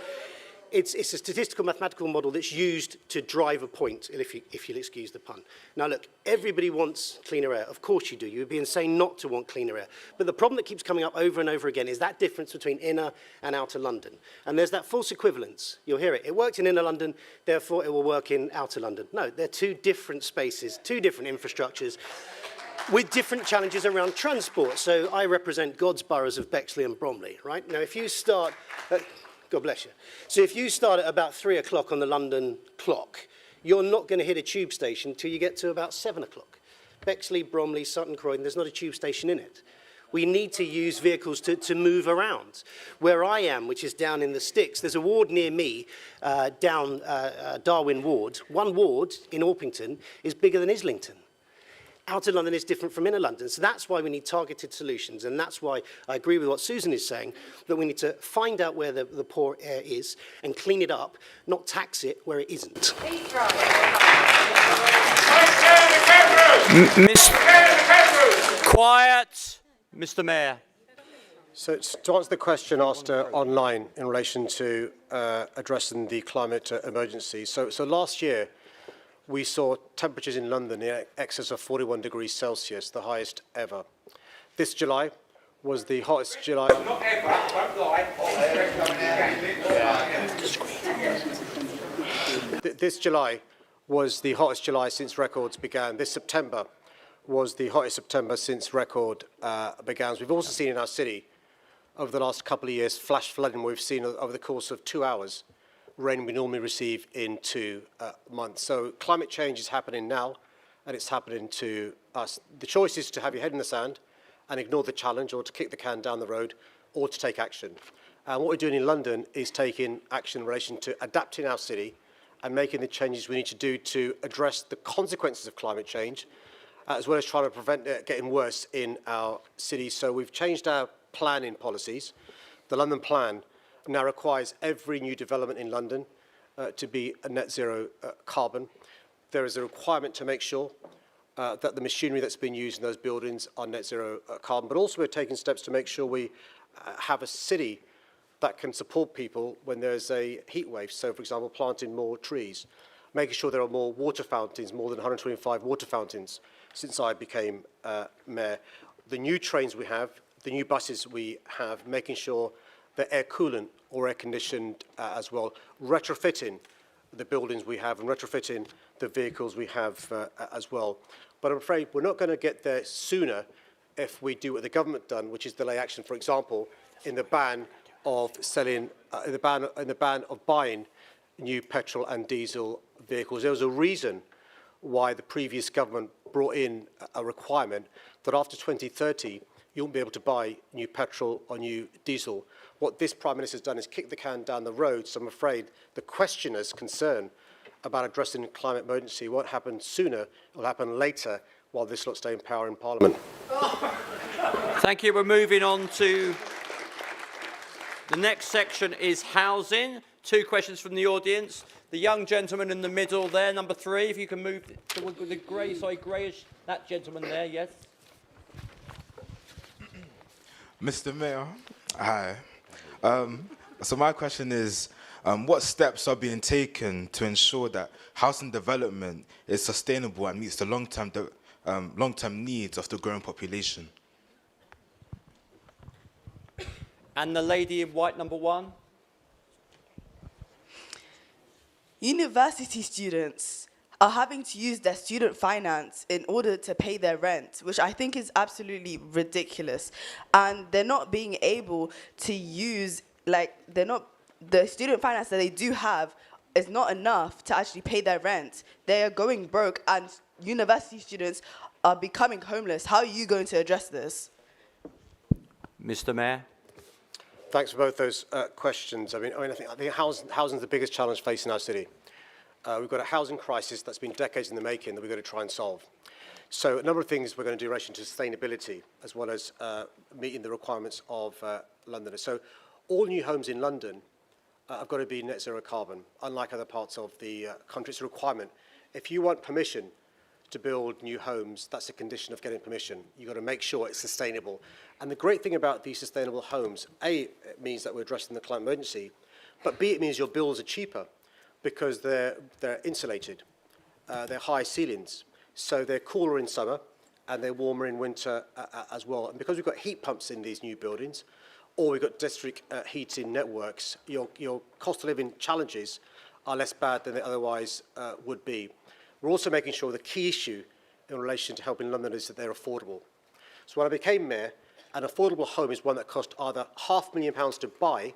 it's a statistical mathematical model that's used to drive a point, if you'll excuse the pun. Now look, everybody wants cleaner air. Of course you do. You would be insane not to want cleaner air. But the problem that keeps coming up over and over again is that difference between inner and outer London. And there's that false equivalence. You'll hear it. It worked in inner London, therefore it will work in outer London. No, they're two different spaces, two different infrastructures, with different challenges around transport. So I represent God's boroughs of Bexley and Bromley, right? Now, if you start, God bless you. So if you start at about 3 o'clock on the London clock, you're not going to hit a tube station until you get to about 7 o'clock. Bexley, Bromley, Sutton, Croydon, there's not a tube station in it. We need to use vehicles to move around. Where I am, which is down in the sticks, there's a ward near me, down Darwin Ward. One ward in Orpington is bigger than Islington. Outer London is different from inner London. So that's why we need targeted solutions. And that's why I agree with what Susan is saying, that we need to find out where the poor air is and clean it up, not tax it where it isn't. Quiet, Mr. Mayor. So to answer the question asked online in relation to addressing the climate emergency. So last year, we saw temperatures in London in excess of 41 degrees Celsius, the highest ever. This July was the hottest July. Not ever, don't lie. This July was the hottest July since records began. This September was the hottest September since record began. We've also seen in our city over the last couple of years flash flooding we've seen over the course of 2 hours. Rain we normally receive in 2 months. So climate change is happening now, and it's happening to us. The choice is to have your head in the sand and ignore the challenge, or to kick the can down the road, or to take action. And what we're doing in London is taking action in relation to adapting our city and making the changes we need to do to address the consequences of climate change, as well as trying to prevent it getting worse in our city. So we've changed our planning policies. The London Plan now requires every new development in London to be a net zero carbon. There is a requirement to make sure that the machinery that's been used in those buildings are net zero carbon, but also we're taking steps to make sure we have a city that can support people when there's a heat wave. So, for example, planting more trees, making sure there are more water fountains, more than 125 water fountains since I became mayor. The new trains we have, the new buses we have, making sure they're air coolant or air conditioned as well, retrofitting the buildings we have and retrofitting the vehicles we have as well. But I'm afraid we're not going to get there sooner if we do what the government done, which is delay action, for example, in the ban of selling, in the ban of buying new petrol and diesel vehicles. There was a reason why the previous government brought in a requirement that after 2030, you won't be able to buy new petrol or new diesel. What this Prime Minister has done is kick the can down the road, so I'm afraid the questioner's concern about addressing the climate emergency won't happen sooner, it will happen later while this lot stay in power in Parliament. Thank you. We're moving on to the next section is housing. 2 questions from the audience. The young gentleman in the middle there, number 3, if you can move to the grey, greyish, that gentleman there, yes. Mr. Mayor, hi. So my question is, what steps are being taken to ensure that housing development is sustainable and meets the long-term needs of the growing population? And the lady in white, number 1. University students are having to use their student finance in order to pay their rent, which I think is absolutely ridiculous. And they're not being able to use, the student finance that they do have is not enough to actually pay their rent. They are going broke and university students are becoming homeless. How are you going to address this? Mr. Mayor. Thanks for both those questions. I think housing is the biggest challenge facing our city. We've got a housing crisis that's been decades in the making that we've got to try and solve. So a number of things we're going to do in relation to sustainability, as well as meeting the requirements of Londoners. So all new homes in London have got to be net zero carbon, unlike other parts of the country. It's a requirement. If you want permission to build new homes, that's a condition of getting permission. You've got to make sure it's sustainable. And the great thing about these sustainable homes, A, it means that we're addressing the climate emergency, but B, it means your bills are cheaper because they're insulated. They're high ceilings, so they're cooler in summer and they're warmer in winter as well. And because we've got heat pumps in these new buildings, or we've got district heating networks, your cost of living challenges are less bad than they otherwise would be. We're also making sure the key issue in relation to helping Londoners is that they're affordable. So when I became mayor, an affordable home is one that cost either £500,000 to buy,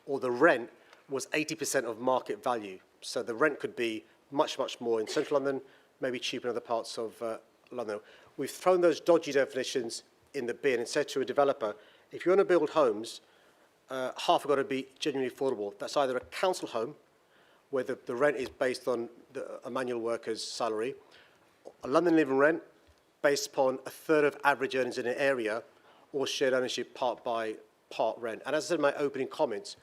or the rent was 80% of market value. So the rent could be much, much more in central London, maybe cheaper in other parts of London. We've thrown those dodgy definitions in the bin and said to a developer, if you want to build homes, half have got to be genuinely affordable. That's either a council home, where the rent is based on a manual worker's salary, a London living rent based upon a third of average earnings in an area, or shared ownership part by part rent. And as I said in my opening comments,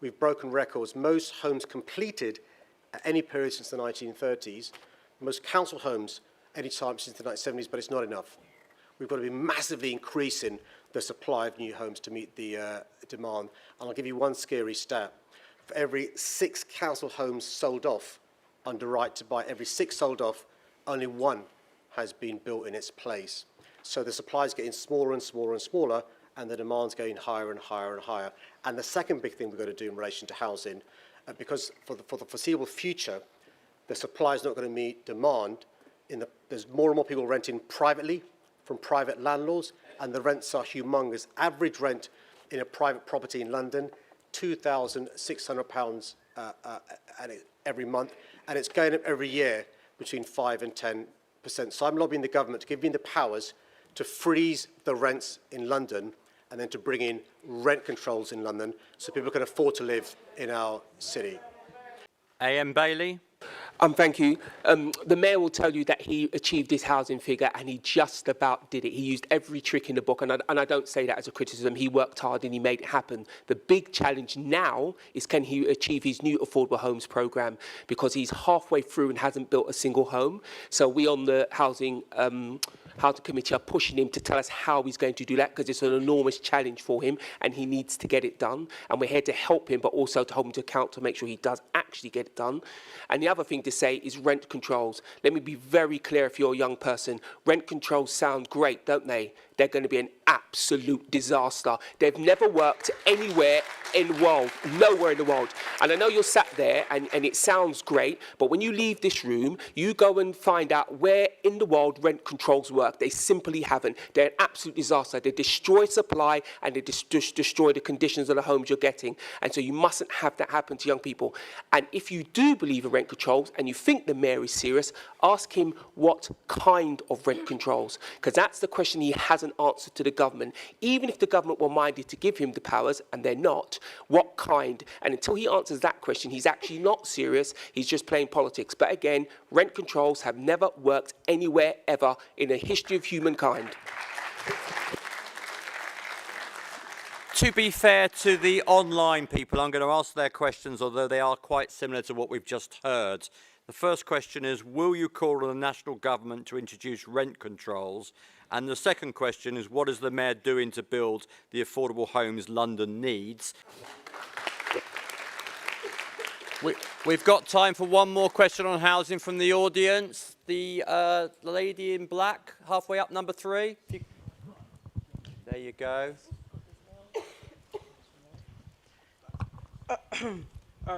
we've broken records. Most homes completed at any period since the 1930s, most council homes any time since the 1970s, but it's not enough. We've got to be massively increasing the supply of new homes to meet the demand. And I'll give you one scary stat. For every 6 council homes sold off under right to buy, every 6 sold off, only 1 has been built in its place. So the supply is getting smaller and smaller and smaller, and the demand's going higher and higher and higher. And the second big thing we've got to do in relation to housing, because for the foreseeable future, the supply is not going to meet demand. There's more and more people renting privately from private landlords, and the rents are humongous. Average rent in a private property in London, £2,600 every month, and it's going up every year between 5 and 10%. So I'm lobbying the government to give me the powers to freeze the rents in London and then to bring in rent controls in London so people can afford to live in our city. A.M. Bailey. Thank you. The Mayor will tell you that he achieved his housing figure and he just about did it. He used every trick in the book, and I don't say that as a criticism. He worked hard and he made it happen. The big challenge now is, can he achieve his new affordable homes programme, because he's halfway through and hasn't built a single home. So we on the housing committee are pushing him to tell us how he's going to do that, because it's an enormous challenge for him and he needs to get it done. And we're here to help him, but also to hold him to account to make sure he does actually get it done. And the other thing to say is rent controls. Let me be very clear, if you're a young person, rent controls sound great, don't they? They're going to be an absolute disaster. They've never worked anywhere in the world, nowhere in the world. And I know you're sat there and it sounds great, but when you leave this room, you go and find out where in the world rent controls work. They simply haven't. They're an absolute disaster. They destroy supply and they destroy the conditions of the homes you're getting. And so you mustn't have that happen to young people. And if you do believe in rent controls and you think the mayor is serious, ask him what kind of rent controls, because that's the question he hasn't answered to the government. Even if the government were minded to give him the powers, and they're not, what kind? And until he answers that question, he's actually not serious, he's just playing politics. But again, rent controls have never worked anywhere ever in the history of humankind. To be fair to the online people, I'm going to ask their questions, although they are quite similar to what we've just heard. The first question is, will you call on the national government to introduce rent controls? And the second question is, what is the mayor doing to build the affordable homes London needs? We've got time for one more question on housing from the audience. The lady in black, halfway up, number 3. There you go.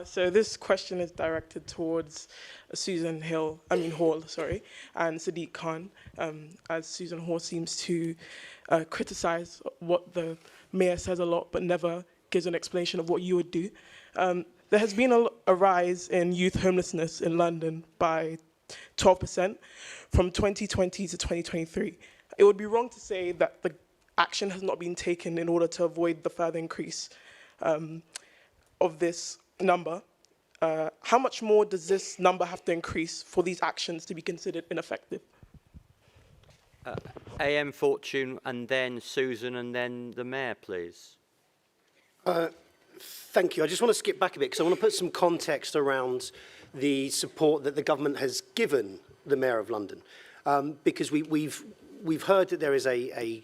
So this question is directed towards Hall, and Sadiq Khan, as Susan Hall seems to criticize what the mayor says a lot, but never gives an explanation of what you would do. There has been a rise in youth homelessness in London by 12% from 2020 to 2023. It would be wrong to say that the action has not been taken in order to avoid the further increase of this number. How much more does this number have to increase for these actions to be considered ineffective? AM Fortune, and then Susan, and then the mayor, please. Thank you. I just want to skip back a bit because I want to put some context around the support that the government has given the Mayor of London, because we've heard that there is a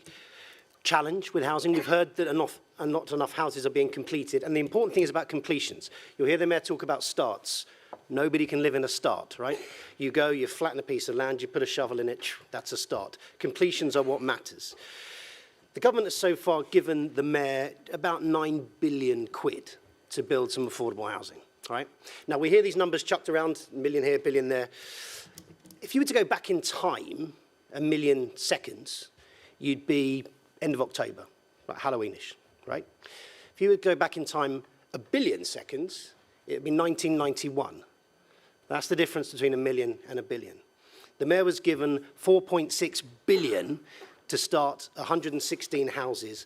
challenge with housing. We've heard that not enough houses are being completed, and the important thing is about completions. You'll hear the Mayor talk about starts. Nobody can live in a start, right? You go, you flatten a piece of land, you put a shovel in it, that's a start. Completions are what matters. The government has so far given the Mayor about 9 billion quid to build some affordable housing, right? Now, we hear these numbers chucked around, million here, billion there. If you were to go back in time, a million seconds, you'd be end of October, like Halloweenish, right? If you would go back in time a billion seconds, it would be 1991. That's the difference between a million and a billion. The Mayor was given 4.6 billion to start 116 houses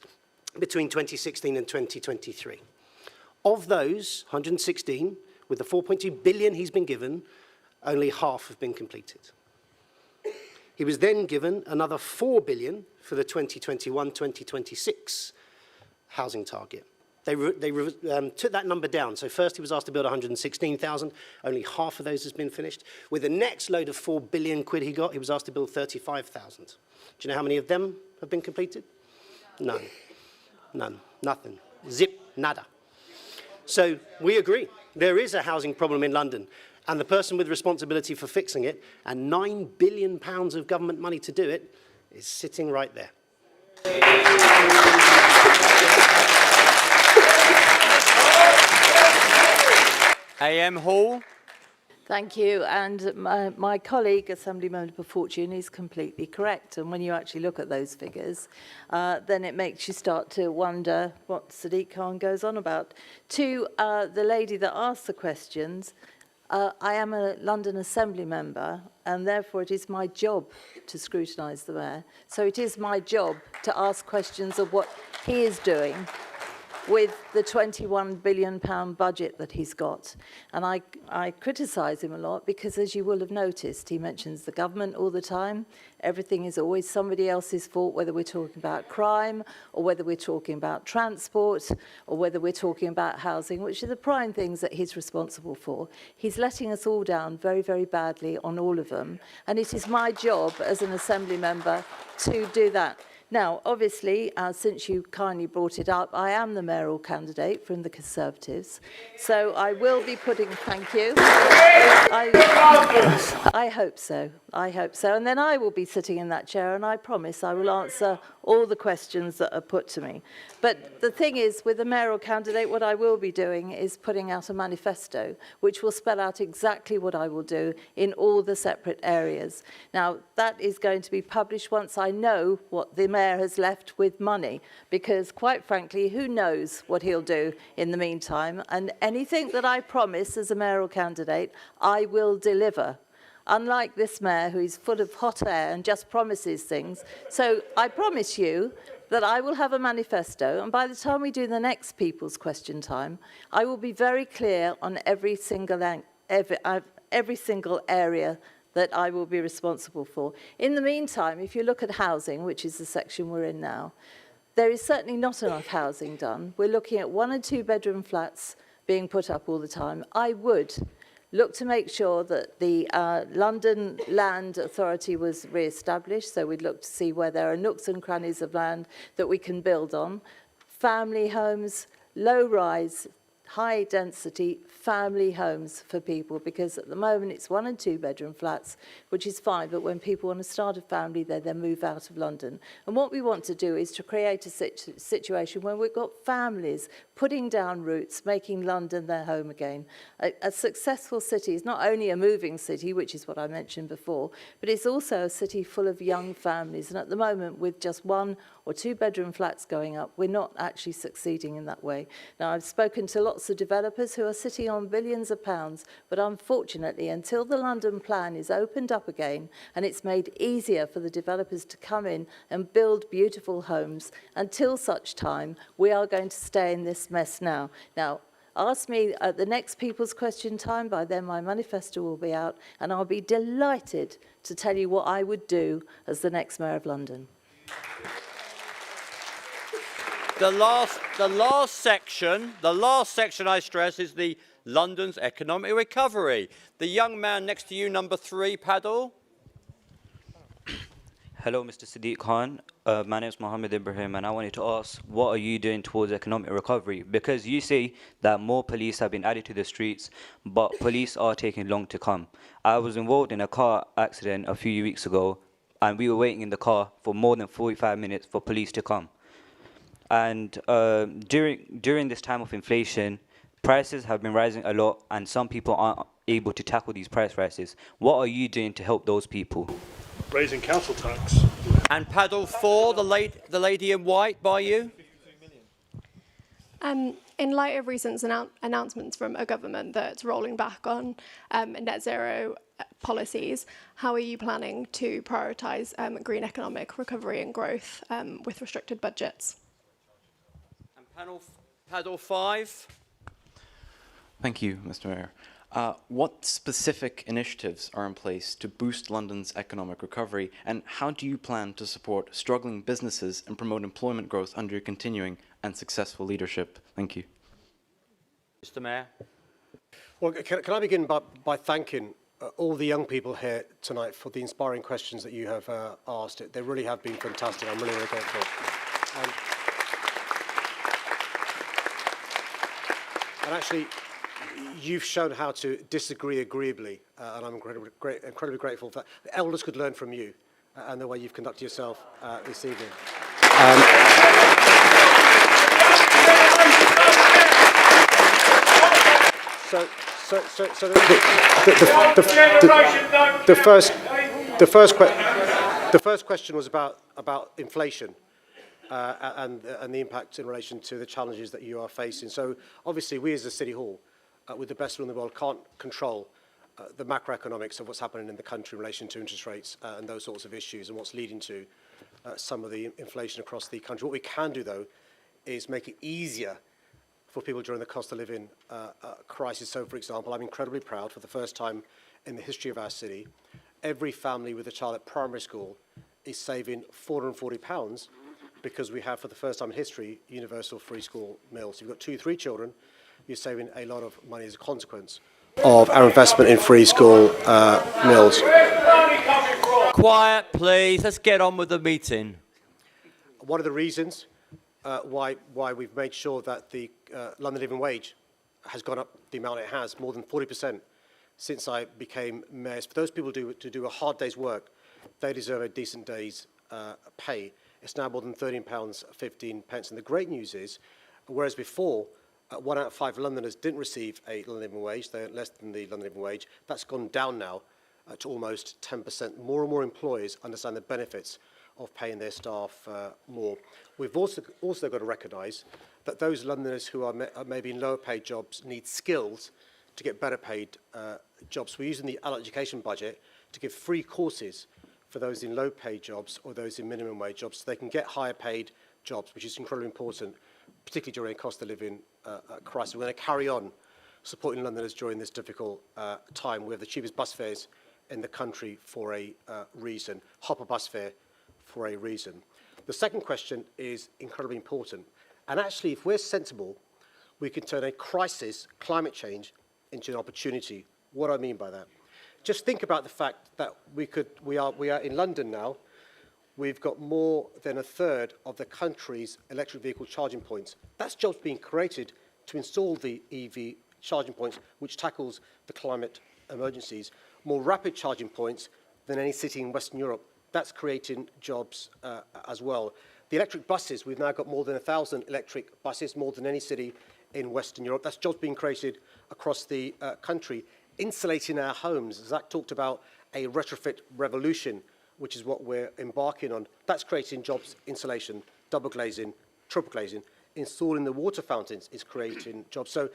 between 2016 and 2023. Of those 116, with the 4.2 billion he's been given, only half have been completed. He was then given another 4 billion for the 2021-2026 housing target. They took that number down. So first he was asked to build 116,000. Only half of those has been finished. With the next load of 4 billion quid he got, he was asked to build 35,000. Do you know how many of them have been completed? None. None. Nothing. Zip. Nada. So we agree. There is a housing problem in London. And the person with responsibility for fixing it, and £9 billion of government money to do it, is sitting right there. AM Hall. Thank you. And my colleague, Assembly Member Fortune, is completely correct. And when you actually look at those figures, then it makes you start to wonder what Sadiq Khan goes on about. To the lady that asked the questions, I am a London Assembly member, and therefore it is my job to scrutinise the Mayor. So it is my job to ask questions of what he is doing with the £21 billion budget that he's got. And I criticise him a lot because, as you will have noticed, he mentions the government all the time. Everything is always somebody else's fault, whether we're talking about crime or whether we're talking about transport or whether we're talking about housing, which are the prime things that he's responsible for. He's letting us all down very, very badly on all of them. And it is my job as an Assembly member to do that. Now, obviously, since you kindly brought it up, I am the mayoral candidate from the Conservatives. So I will be putting, thank you. I hope so. I hope so. And then I will be sitting in that chair, and I promise I will answer all the questions that are put to me. But the thing is, with the mayoral candidate, what I will be doing is putting out a manifesto, which will spell out exactly what I will do in all the separate areas. Now, that is going to be published once I know what the mayor has left with money, because quite frankly, who knows what he'll do in the meantime? And anything that I promise as a mayoral candidate, I will deliver. Unlike this mayor who's full of hot air and just promises things. So I promise you that I will have a manifesto, and by the time we do the next People's Question Time, I will be very clear on every single area that I will be responsible for. In the meantime, if you look at housing, which is the section we're in now, there is certainly not enough housing done. We're looking at 1 and 2 bedroom flats being put up all the time. I would look to make sure that the London Land Authority was re-established, so we'd look to see where there are nooks and crannies of land that we can build on. Family homes, low-rise, high-density family homes for people, because at the moment it's 1 and 2 bedroom flats, which is fine, but when people want to start a family, they then move out of London. And what we want to do is to create a situation where we've got families putting down roots, making London their home again. A successful city is not only a moving city, which is what I mentioned before, but it's also a city full of young families. And at the moment, with just 1 or 2 bedroom flats going up, we're not actually succeeding in that way. Now, I've spoken to lots of developers who are sitting on billions of pounds, but unfortunately, until the London plan is opened up again and it's made easier for the developers to come in and build beautiful homes, until such time, we are going to stay in this mess now. Now, ask me at the next People's Question Time, by then my manifesto will be out, and I'll be delighted to tell you what I would do as the next Mayor of London. The last section I stress is the London's economic recovery. The young man next to you, number 3, paddle. Hello, Mr. Sadiq Khan. My name is Mohammed Ibrahim, and I wanted to ask, what are you doing towards economic recovery? Because you say that more police have been added to the streets, but police are taking long to come. I was involved in a car accident a few weeks ago, and we were waiting in the car for more than 45 minutes for police to come. And during this time of inflation, prices have been rising a lot, and some people aren't able to tackle these price rises. What are you doing to help those people? Raising council tax. And paddle 4, the lady in white by you. In light of recent announcements from a government that's rolling back on net zero policies, how are you planning to prioritise green economic recovery and growth with restricted budgets? And paddle 5. Thank you, Mr. Mayor. What specific initiatives are in place to boost London's economic recovery, and how do you plan to support struggling businesses and promote employment growth under your continuing and successful leadership? Thank you. Mr. Mayor. Well, can I begin by thanking all the young people here tonight for the inspiring questions that you have asked. They really have been fantastic. I'm really, really grateful. And actually, you've shown how to disagree agreeably, and I'm incredibly grateful for that. The elders could learn from you and the way you've conducted yourself this evening. The first question was about inflation. And the impact in relation to the challenges that you are facing. So obviously we as a City Hall, with the best will in the world, can't control the macroeconomics of what's happening in the country in relation to interest rates and those sorts of issues and what's leading to some of the inflation across the country. What we can do, though, is make it easier for people during the cost of living crisis. So, for example, I'm incredibly proud, for the first time in the history of our city, every family with a child at primary school is saving £440 because we have, for the first time in history, universal free school meals. If you've got 2, 3 children, you're saving a lot of money as a consequence of our investment in free school meals. Quiet, please. Let's get on with the meeting. One of the reasons why we've made sure that the London living wage has gone up the amount it has, more than 40% since I became mayor. For those people to do a hard day's work, they deserve a decent day's pay. It's now more than £13.15. And the great news is, whereas before, 1 out of 5 Londoners didn't receive a London living wage, they earned less than the London living wage, that's gone down now to almost 10%. More and more employers understand the benefits of paying their staff more. We've also got to recognise that those Londoners who are maybe in lower paid jobs need skills to get better paid jobs. We're using the adult education budget to give free courses for those in low paid jobs or those in minimum wage jobs so they can get higher paid jobs, which is incredibly important, particularly during a cost of living crisis. We're going to carry on supporting Londoners during this difficult time. We have the cheapest bus fares in the country for a reason, hopper bus fare for a reason. The second question is incredibly important. And actually, if we're sensible, we can turn a crisis, climate change, into an opportunity. What do I mean by that? Just think about the fact that we are in London now. We've got more than a third of the country's electric vehicle charging points. That's jobs being created to install the EV charging points, which tackles the climate emergencies. More rapid charging points than any city in Western Europe. That's creating jobs as well. The electric buses, we've now got more than 1,000 electric buses, more than any city in Western Europe. That's jobs being created across the country. Insulating our homes, Zach talked about a retrofit revolution, which is what we're embarking on. That's creating jobs, insulation, double glazing, triple glazing. Installing the water fountains is creating jobs. So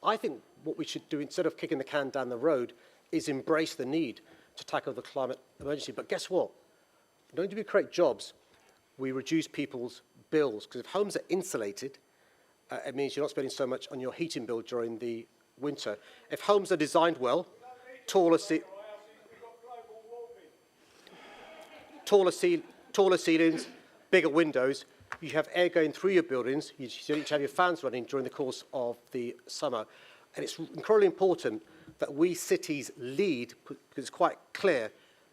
I think what we should do, instead of kicking the can down the road, is embrace the need to tackle the climate emergency. But guess what? Not only do we create jobs, we reduce people's bills. Because if homes are insulated, it means you're not spending so much on your heating bill during the winter. If homes are designed well, taller ceilings, bigger windows, you have air going through your buildings, you need to have your fans running during the course of the summer. And it's incredibly important that we cities lead, because it's quite clear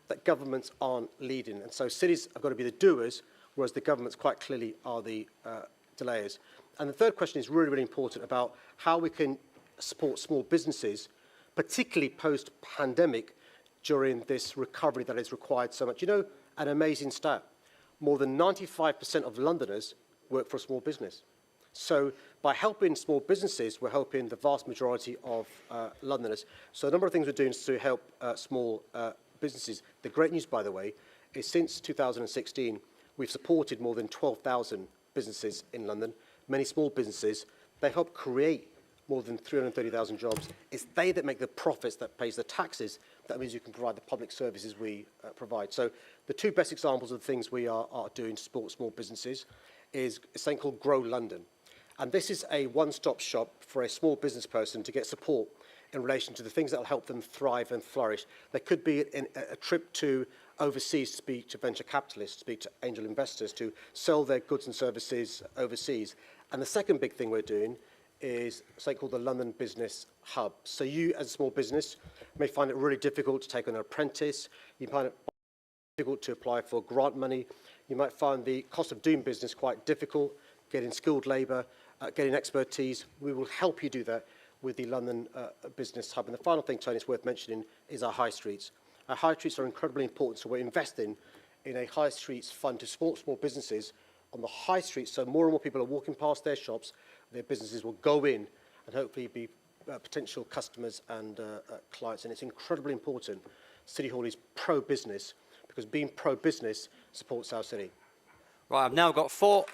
that governments aren't leading. And so cities have got to be the doers, whereas the governments quite clearly are the delayers. And the third question is really, really important about how we can support small businesses, particularly post-pandemic, during this recovery that is required so much. You know, an amazing stat, more than 95% of Londoners work for a small business. So by helping small businesses, we're helping the vast majority of Londoners. So a number of things we're doing to help small businesses. The great news, by the way, is since 2016, we've supported more than 12,000 businesses in London. Many small businesses, they help create more than 330,000 jobs. It's they that make the profits, that pays the taxes. That means you can provide the public services we provide. So the two best examples of the things we are doing to support small businesses is something called Grow London. And this is a one-stop shop for a small business person to get support in relation to the things that will help them thrive and flourish. There could be a trip to overseas to speak to venture capitalists, to speak to angel investors, to sell their goods and services overseas. And the second big thing we're doing is something called the London Business Hub. So you, as a small business, may find it really difficult to take on an apprentice. You find it difficult to apply for grant money. You might find the cost of doing business quite difficult, getting skilled labour, getting expertise. We will help you do that with the London Business Hub. And the final thing, Tony, it's worth mentioning is our high streets. Our high streets are incredibly important, so we're investing in a high streets fund to support small businesses on the high streets, so more and more people are walking past their shops, their businesses will go in and hopefully be potential customers and clients. And it's incredibly important. City Hall is pro-business, because being pro-business supports our city. Right, I've now got four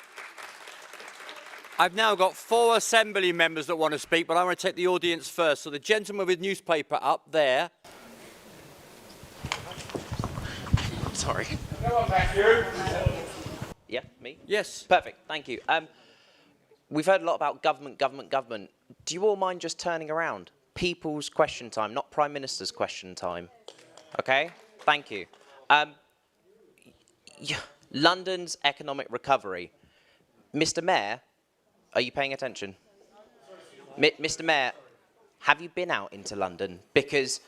Assembly members that want to speak, but I want to take the audience first. So the gentleman with newspaper up there. Sorry. Come on back, you. Yeah, me? Yes. Perfect, thank you. We've heard a lot about government. Do you all mind just turning around? People's question time, not Prime Minister's question time. Okay, thank you. London's economic recovery. Mr. Mayor, are you paying attention? Mr. Mayor, have you been out into London? Because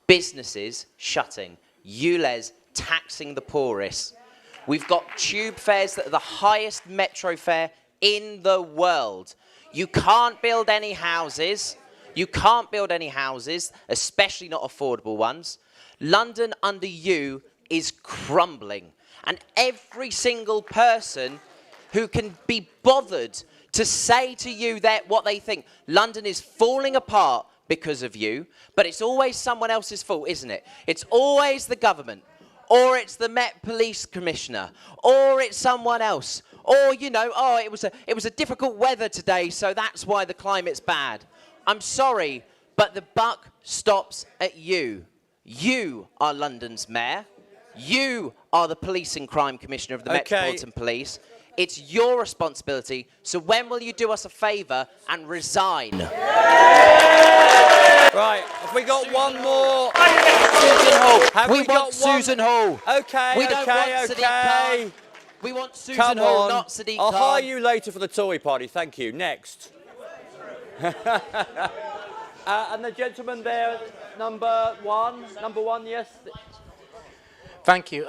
businesses shutting, ULEZ taxing the poorest, We've got tube fares that are the highest metro fare in the world. You can't build any houses. You can't build any houses, especially not affordable ones. London under you is crumbling. And every single person who can be bothered to say to you that what they think, London is falling apart because of you, but it's always someone else's fault, isn't it? It's always the government, or it's the Met Police Commissioner, or it's someone else, or, you know, oh, it was a difficult weather today, so that's why the climate's bad. I'm sorry, but the buck stops at you. You are London's mayor. You are the Police and Crime Commissioner of the Metropolitan Police. It's your responsibility. So when will you do us a favour and resign? Right, have we got one more? Susan Hall. We want Susan Hall. Okay, We don't want Sadiq Khan. We want Susan Come Hall, on. not Sadiq I'll Khan. hire you later for the Tory party. Thank you. Next. And the gentleman there, number one, yes. Thank you.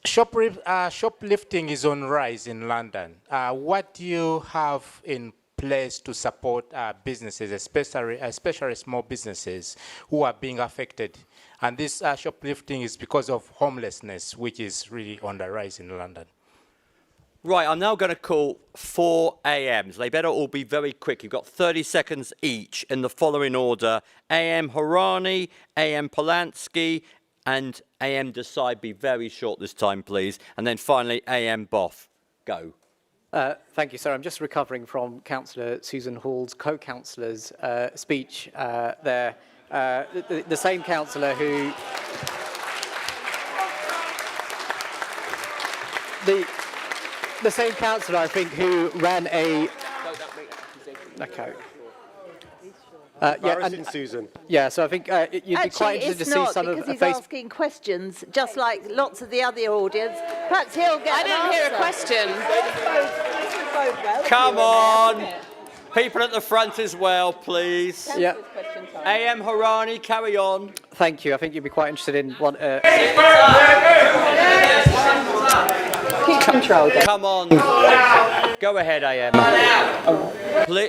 Shoplifting is on rise in London. What do you have in place to support businesses, especially small businesses who are being affected? And this shoplifting is because of homelessness, which is really on the rise in London. Right, I'm now going to call 4 AMs. They better all be very quick. You've got 30 seconds each in the following order. AM Harani, AM Polanski, and AM Desai. Be very short this time, please. And then finally, AM Boff. Go. Thank you, sir. I'm just recovering from Councillor Susan Hall's co-councillor's speech there. The same councillor who... The same councillor, I think, who ran a... Okay. Embarrassing, Susan. Yeah, so I think you'd be quite interested to see some of... Actually, it's not, because he's asking questions, just like lots of the other audience. Perhaps he'll get I didn't hear a question. Come on. People at the front as well, please. Yeah. AM Harani, carry on. Thank you. I think you'd be quite interested in one... Keep control, Dave. Come on. Go ahead, AM. Please.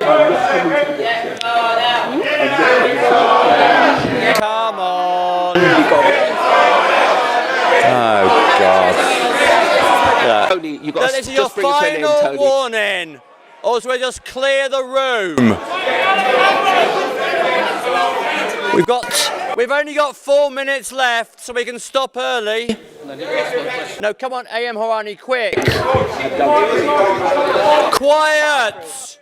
Come on. Oh, God. Tony, you got This is your final warning. Or else we'll just clear the room. We've only got 4 minutes left, so we can stop early. No, come on, AM Harani, quick. Quiet.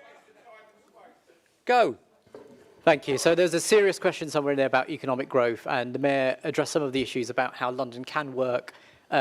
Go. Thank you. So there's a serious question somewhere in there about economic growth, and the Mayor addressed some of the issues about how London can work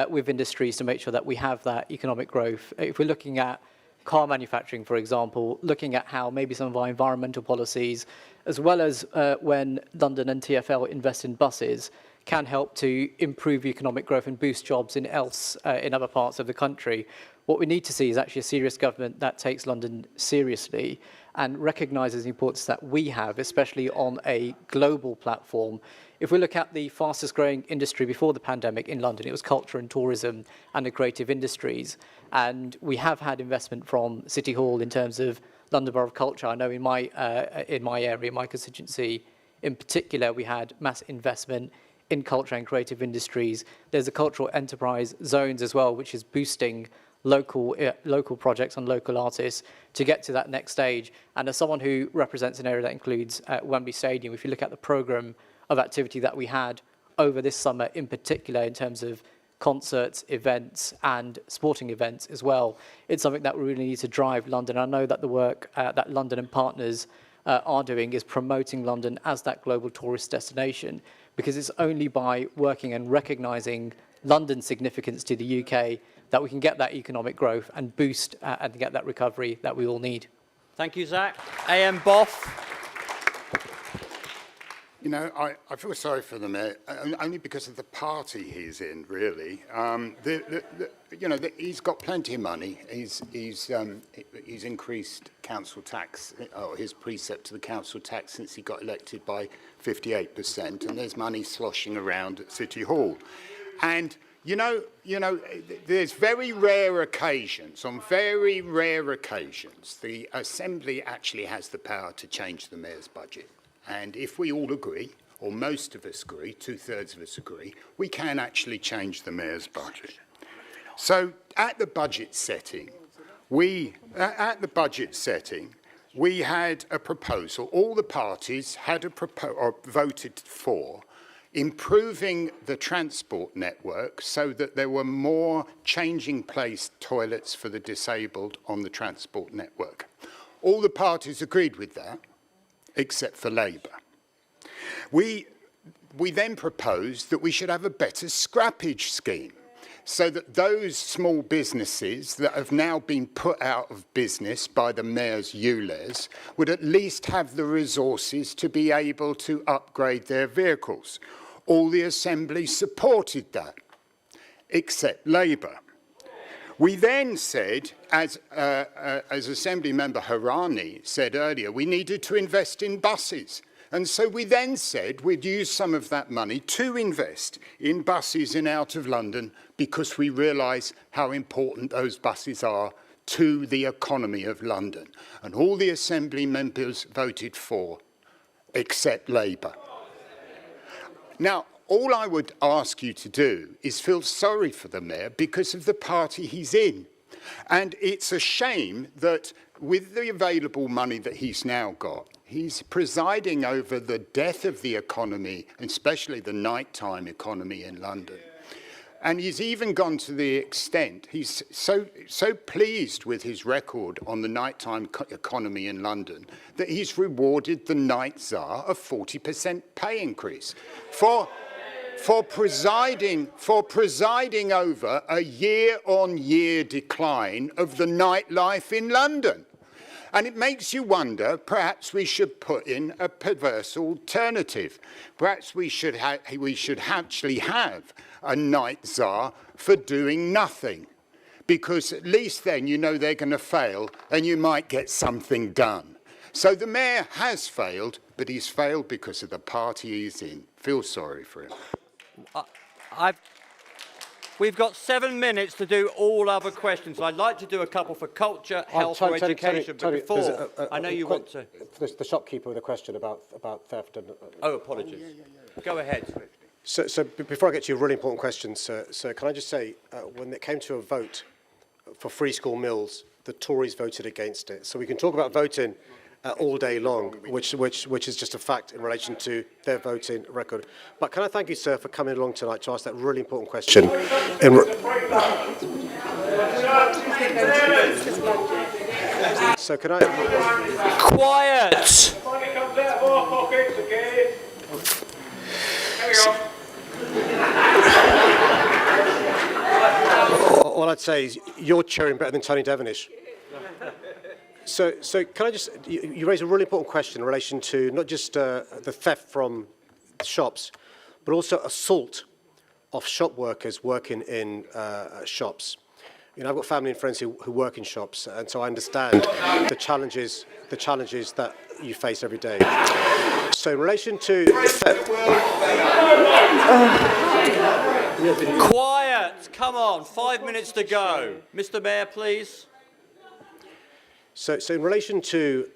with industries to make sure that we have that economic growth. If we're looking at car manufacturing, for example, looking at how maybe some of our environmental policies, as well as when London and TfL invest in buses, can help to improve economic growth and boost jobs in other parts of the country. What we need to see is actually a serious government that takes London seriously and recognises the importance that we have, especially on a global platform. If we look at the fastest growing industry before the pandemic in London, it was culture and tourism and the creative industries. And we have had investment from City Hall in terms of London Borough of Culture. I know in my area, my constituency in particular, we had mass investment in culture and creative industries. There's a cultural enterprise zones as well, which is boosting local projects and local artists to get to that next stage. And as someone who represents an area that includes Wembley Stadium, if you look at the programme of activity that we had over this summer in particular in terms of concerts, events and sporting events as well, it's something that we really need to drive London. I know that the work that London and partners are doing is promoting London as that global tourist destination, because it's only by working and recognising London's significance to the UK that we can get that economic growth and boost and get that recovery that we all need. Thank you, Zach. AM Boff. You know, I feel sorry for the Mayor, only because of the party he's in, really. He's got plenty of money. He's increased council tax, or his precept to the council tax since he got elected by 58%, and there's money sloshing around at City Hall. And You know, there's very rare occasions, on very rare occasions, the Assembly actually has the power to change the Mayor's budget. And if we all agree, or most of us agree, 2/3 of us agree, we can actually change the Mayor's budget. So at the budget setting, we had a proposal, all the parties had voted for improving the transport network so that there were more changing place toilets for the disabled on the transport network. All the parties agreed with that, except for Labour. We then proposed that we should have a better scrappage scheme, so that those small businesses that have now been put out of business by the Mayor's ULEZ would at least have the resources to be able to upgrade their vehicles. All the Assembly supported that, except Labour. We then said, as Assembly Member Harani said earlier, we needed to invest in buses. And so we then said we'd use some of that money to invest in buses in out of London because we realise how important those buses are to the economy of London. And all the Assembly members voted for, except Labour. Now, all I would ask you to do is feel sorry for the Mayor because of the party he's in. And it's a shame that with the available money that he's now got, he's presiding over the death of the economy, especially the nighttime economy in London. And he's even gone to the extent, he's so pleased with his record on the nighttime economy in London that he's rewarded the night czar a 40% pay increase for presiding over a year-on-year decline of the nightlife in London. And it makes you wonder, perhaps we should put in a perverse alternative. Perhaps we should actually have a night czar for doing nothing. Because at least then you know they're going to fail and you might get something done. So the Mayor has failed, but he's failed because of the party he's in. Feel sorry for him. We've got 7 minutes to do all other questions. I'd like to do a couple for culture, health, or education, but before, I know you want to... The shopkeeper with a question about theft. And, oh, apologies. Go ahead. So before I get to your really important question, sir, can I just say, when it came to a vote for free school meals, the Tories voted against it. So we can talk about voting all day long, which is just a fact in relation to their voting record. But can I thank you, sir, for coming along tonight to ask that really important question. So can I... Quiet! All I'd say is you're cheering better than Tony Devonish. So can I just, you raise a really important question in relation to not just the theft from shops, but also assault of shop workers working in shops. You know, I've got family and friends who work in shops, and so I understand the challenges that you face every day. So in relation to Quiet! Come on, 5 minutes to go. Mr. Mayor, please. So in relation to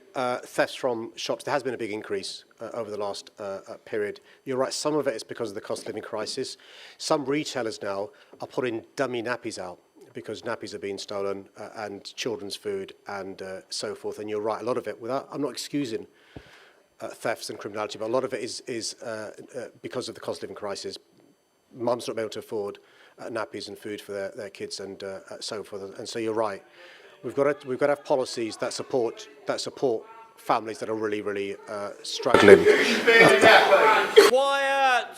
thefts from shops, there has been a big increase over the last period. You're right, some of it is because of the cost of living crisis. Some retailers now are putting dummy nappies out because nappies are being stolen and children's food and so forth. And you're right, a lot of it, I'm not excusing thefts and criminality, but a lot of it is because of the cost of living crisis. Mums not able to afford nappies and food for their kids and so forth. And so you're right. We've got to have policies that support families that are really struggling. Quiet!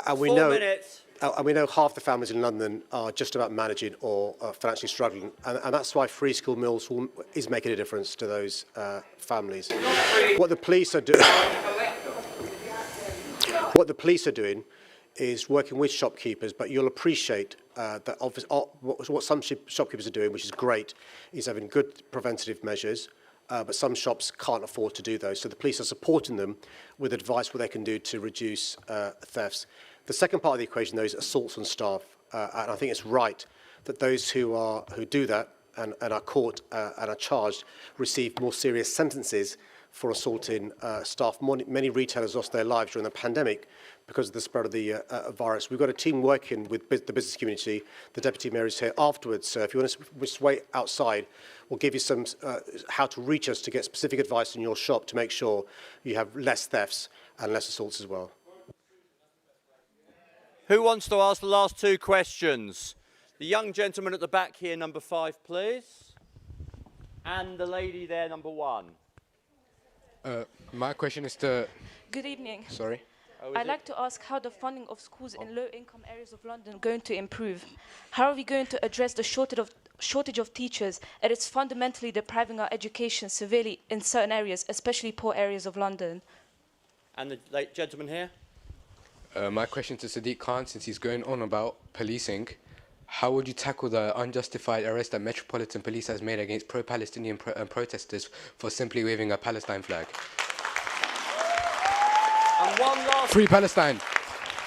And we 4 minutes. And we know half the families in London are just about managing or financially struggling, and that's why free school meals is making a difference to those families. What the police are doing is working with shopkeepers, but you'll appreciate that what some shopkeepers are doing, which is great, is having good preventative measures, but some shops can't afford to do those. So the police are supporting them with advice what they can do to reduce thefts. The second part of the equation, though, is assaults on staff. And I think it's right that those who do that and are caught and are charged receive more serious sentences for assaulting staff. Many retailers lost their lives during the pandemic because of the spread of the virus. We've got a team working with the business community. The Deputy Mayor is here afterwards, so if you want to just wait outside, we'll give you some how to reach us to get specific advice in your shop to make sure you have less thefts and less assaults as well. Who wants to ask the last two questions? The young gentleman at the back here, number 5, please. And the lady there, number 1. My question is to... Good evening. Sorry. I'd like to ask how the funding of schools in low-income areas of London is going to improve. How are we going to address the shortage of teachers? It is fundamentally depriving our education severely in certain areas, especially poor areas of London. And the late gentleman here? My question to Sadiq Khan, since he's going on about policing, how would you tackle the unjustified arrest that Metropolitan Police has made against pro-Palestinian protesters for simply waving a Palestine flag? And one last... Free Palestine.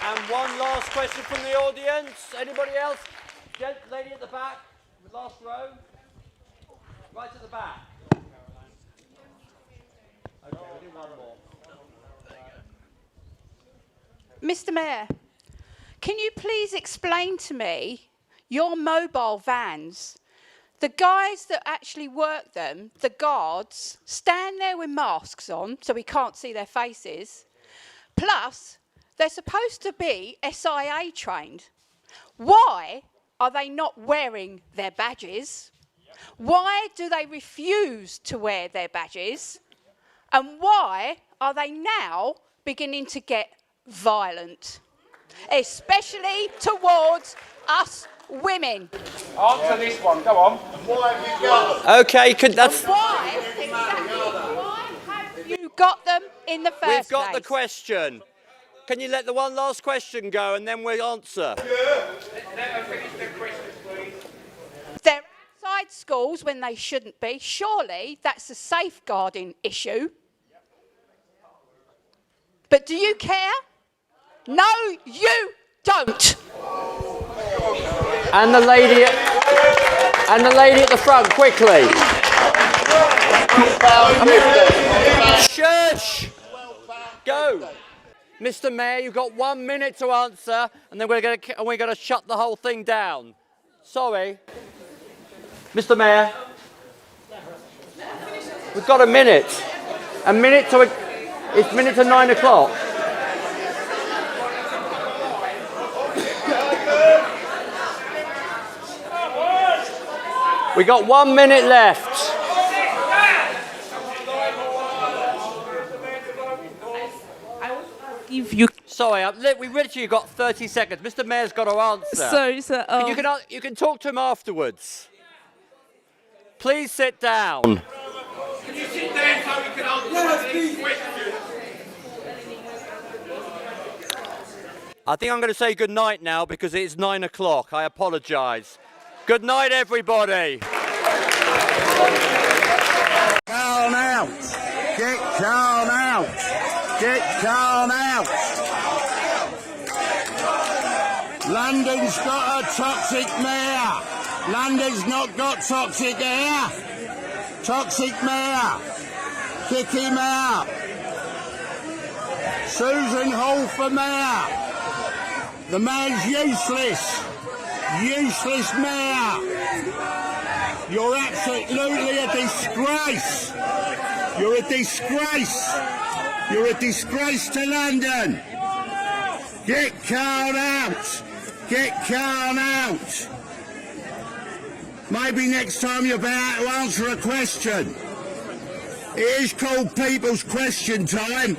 And one last question from the audience. Anybody else? Lady at the back, last row. Right at the back. Okay, we'll do one more. Mr. Mayor, can you please explain to me your mobile vans? The guys that actually work them, the guards, stand there with masks on so we can't see their faces. Plus, they're supposed to be SIA trained. Why are they not wearing their badges? Why do they refuse to wear their badges? And why are they now beginning to get violent, especially towards us women? Answer this one, go on. Why have you got them? Okay, that's... Why have you got them in the first place? We've got the question. Can you let the one last question go and then we'll answer? Let her finish the question, please. They're outside schools when they shouldn't be. Surely that's a safeguarding issue. But do you care? No, you don't. And the lady at the front, quickly. Shush! Go. Mr. Mayor, you've got 1 minute to answer, and then we're going to shut the whole thing down. Sorry. Mr. Mayor. We've got a minute. It's minute to 9 o'clock. We got 1 minute left. Sorry, we literally got 30 seconds. Mr. Mayor's got to answer. Sorry, sir. You can talk to him afterwards. Please sit down. Can you sit down so we can answer these questions? I think I'm going to say good night now because it's 9 o'clock. I apologise. Good night, everybody. Khan out. Get Khan out. Get Khan out. London's got a toxic mayor. London's not got toxic air. Toxic mayor. Kick him out. Susan Hall for mayor. The man's useless. Useless mayor. You're absolutely a disgrace. You're a disgrace. You're a disgrace to London. Get Khan out. Get Khan out. Maybe next time you'll be able to answer a question. It is called People's Question Time.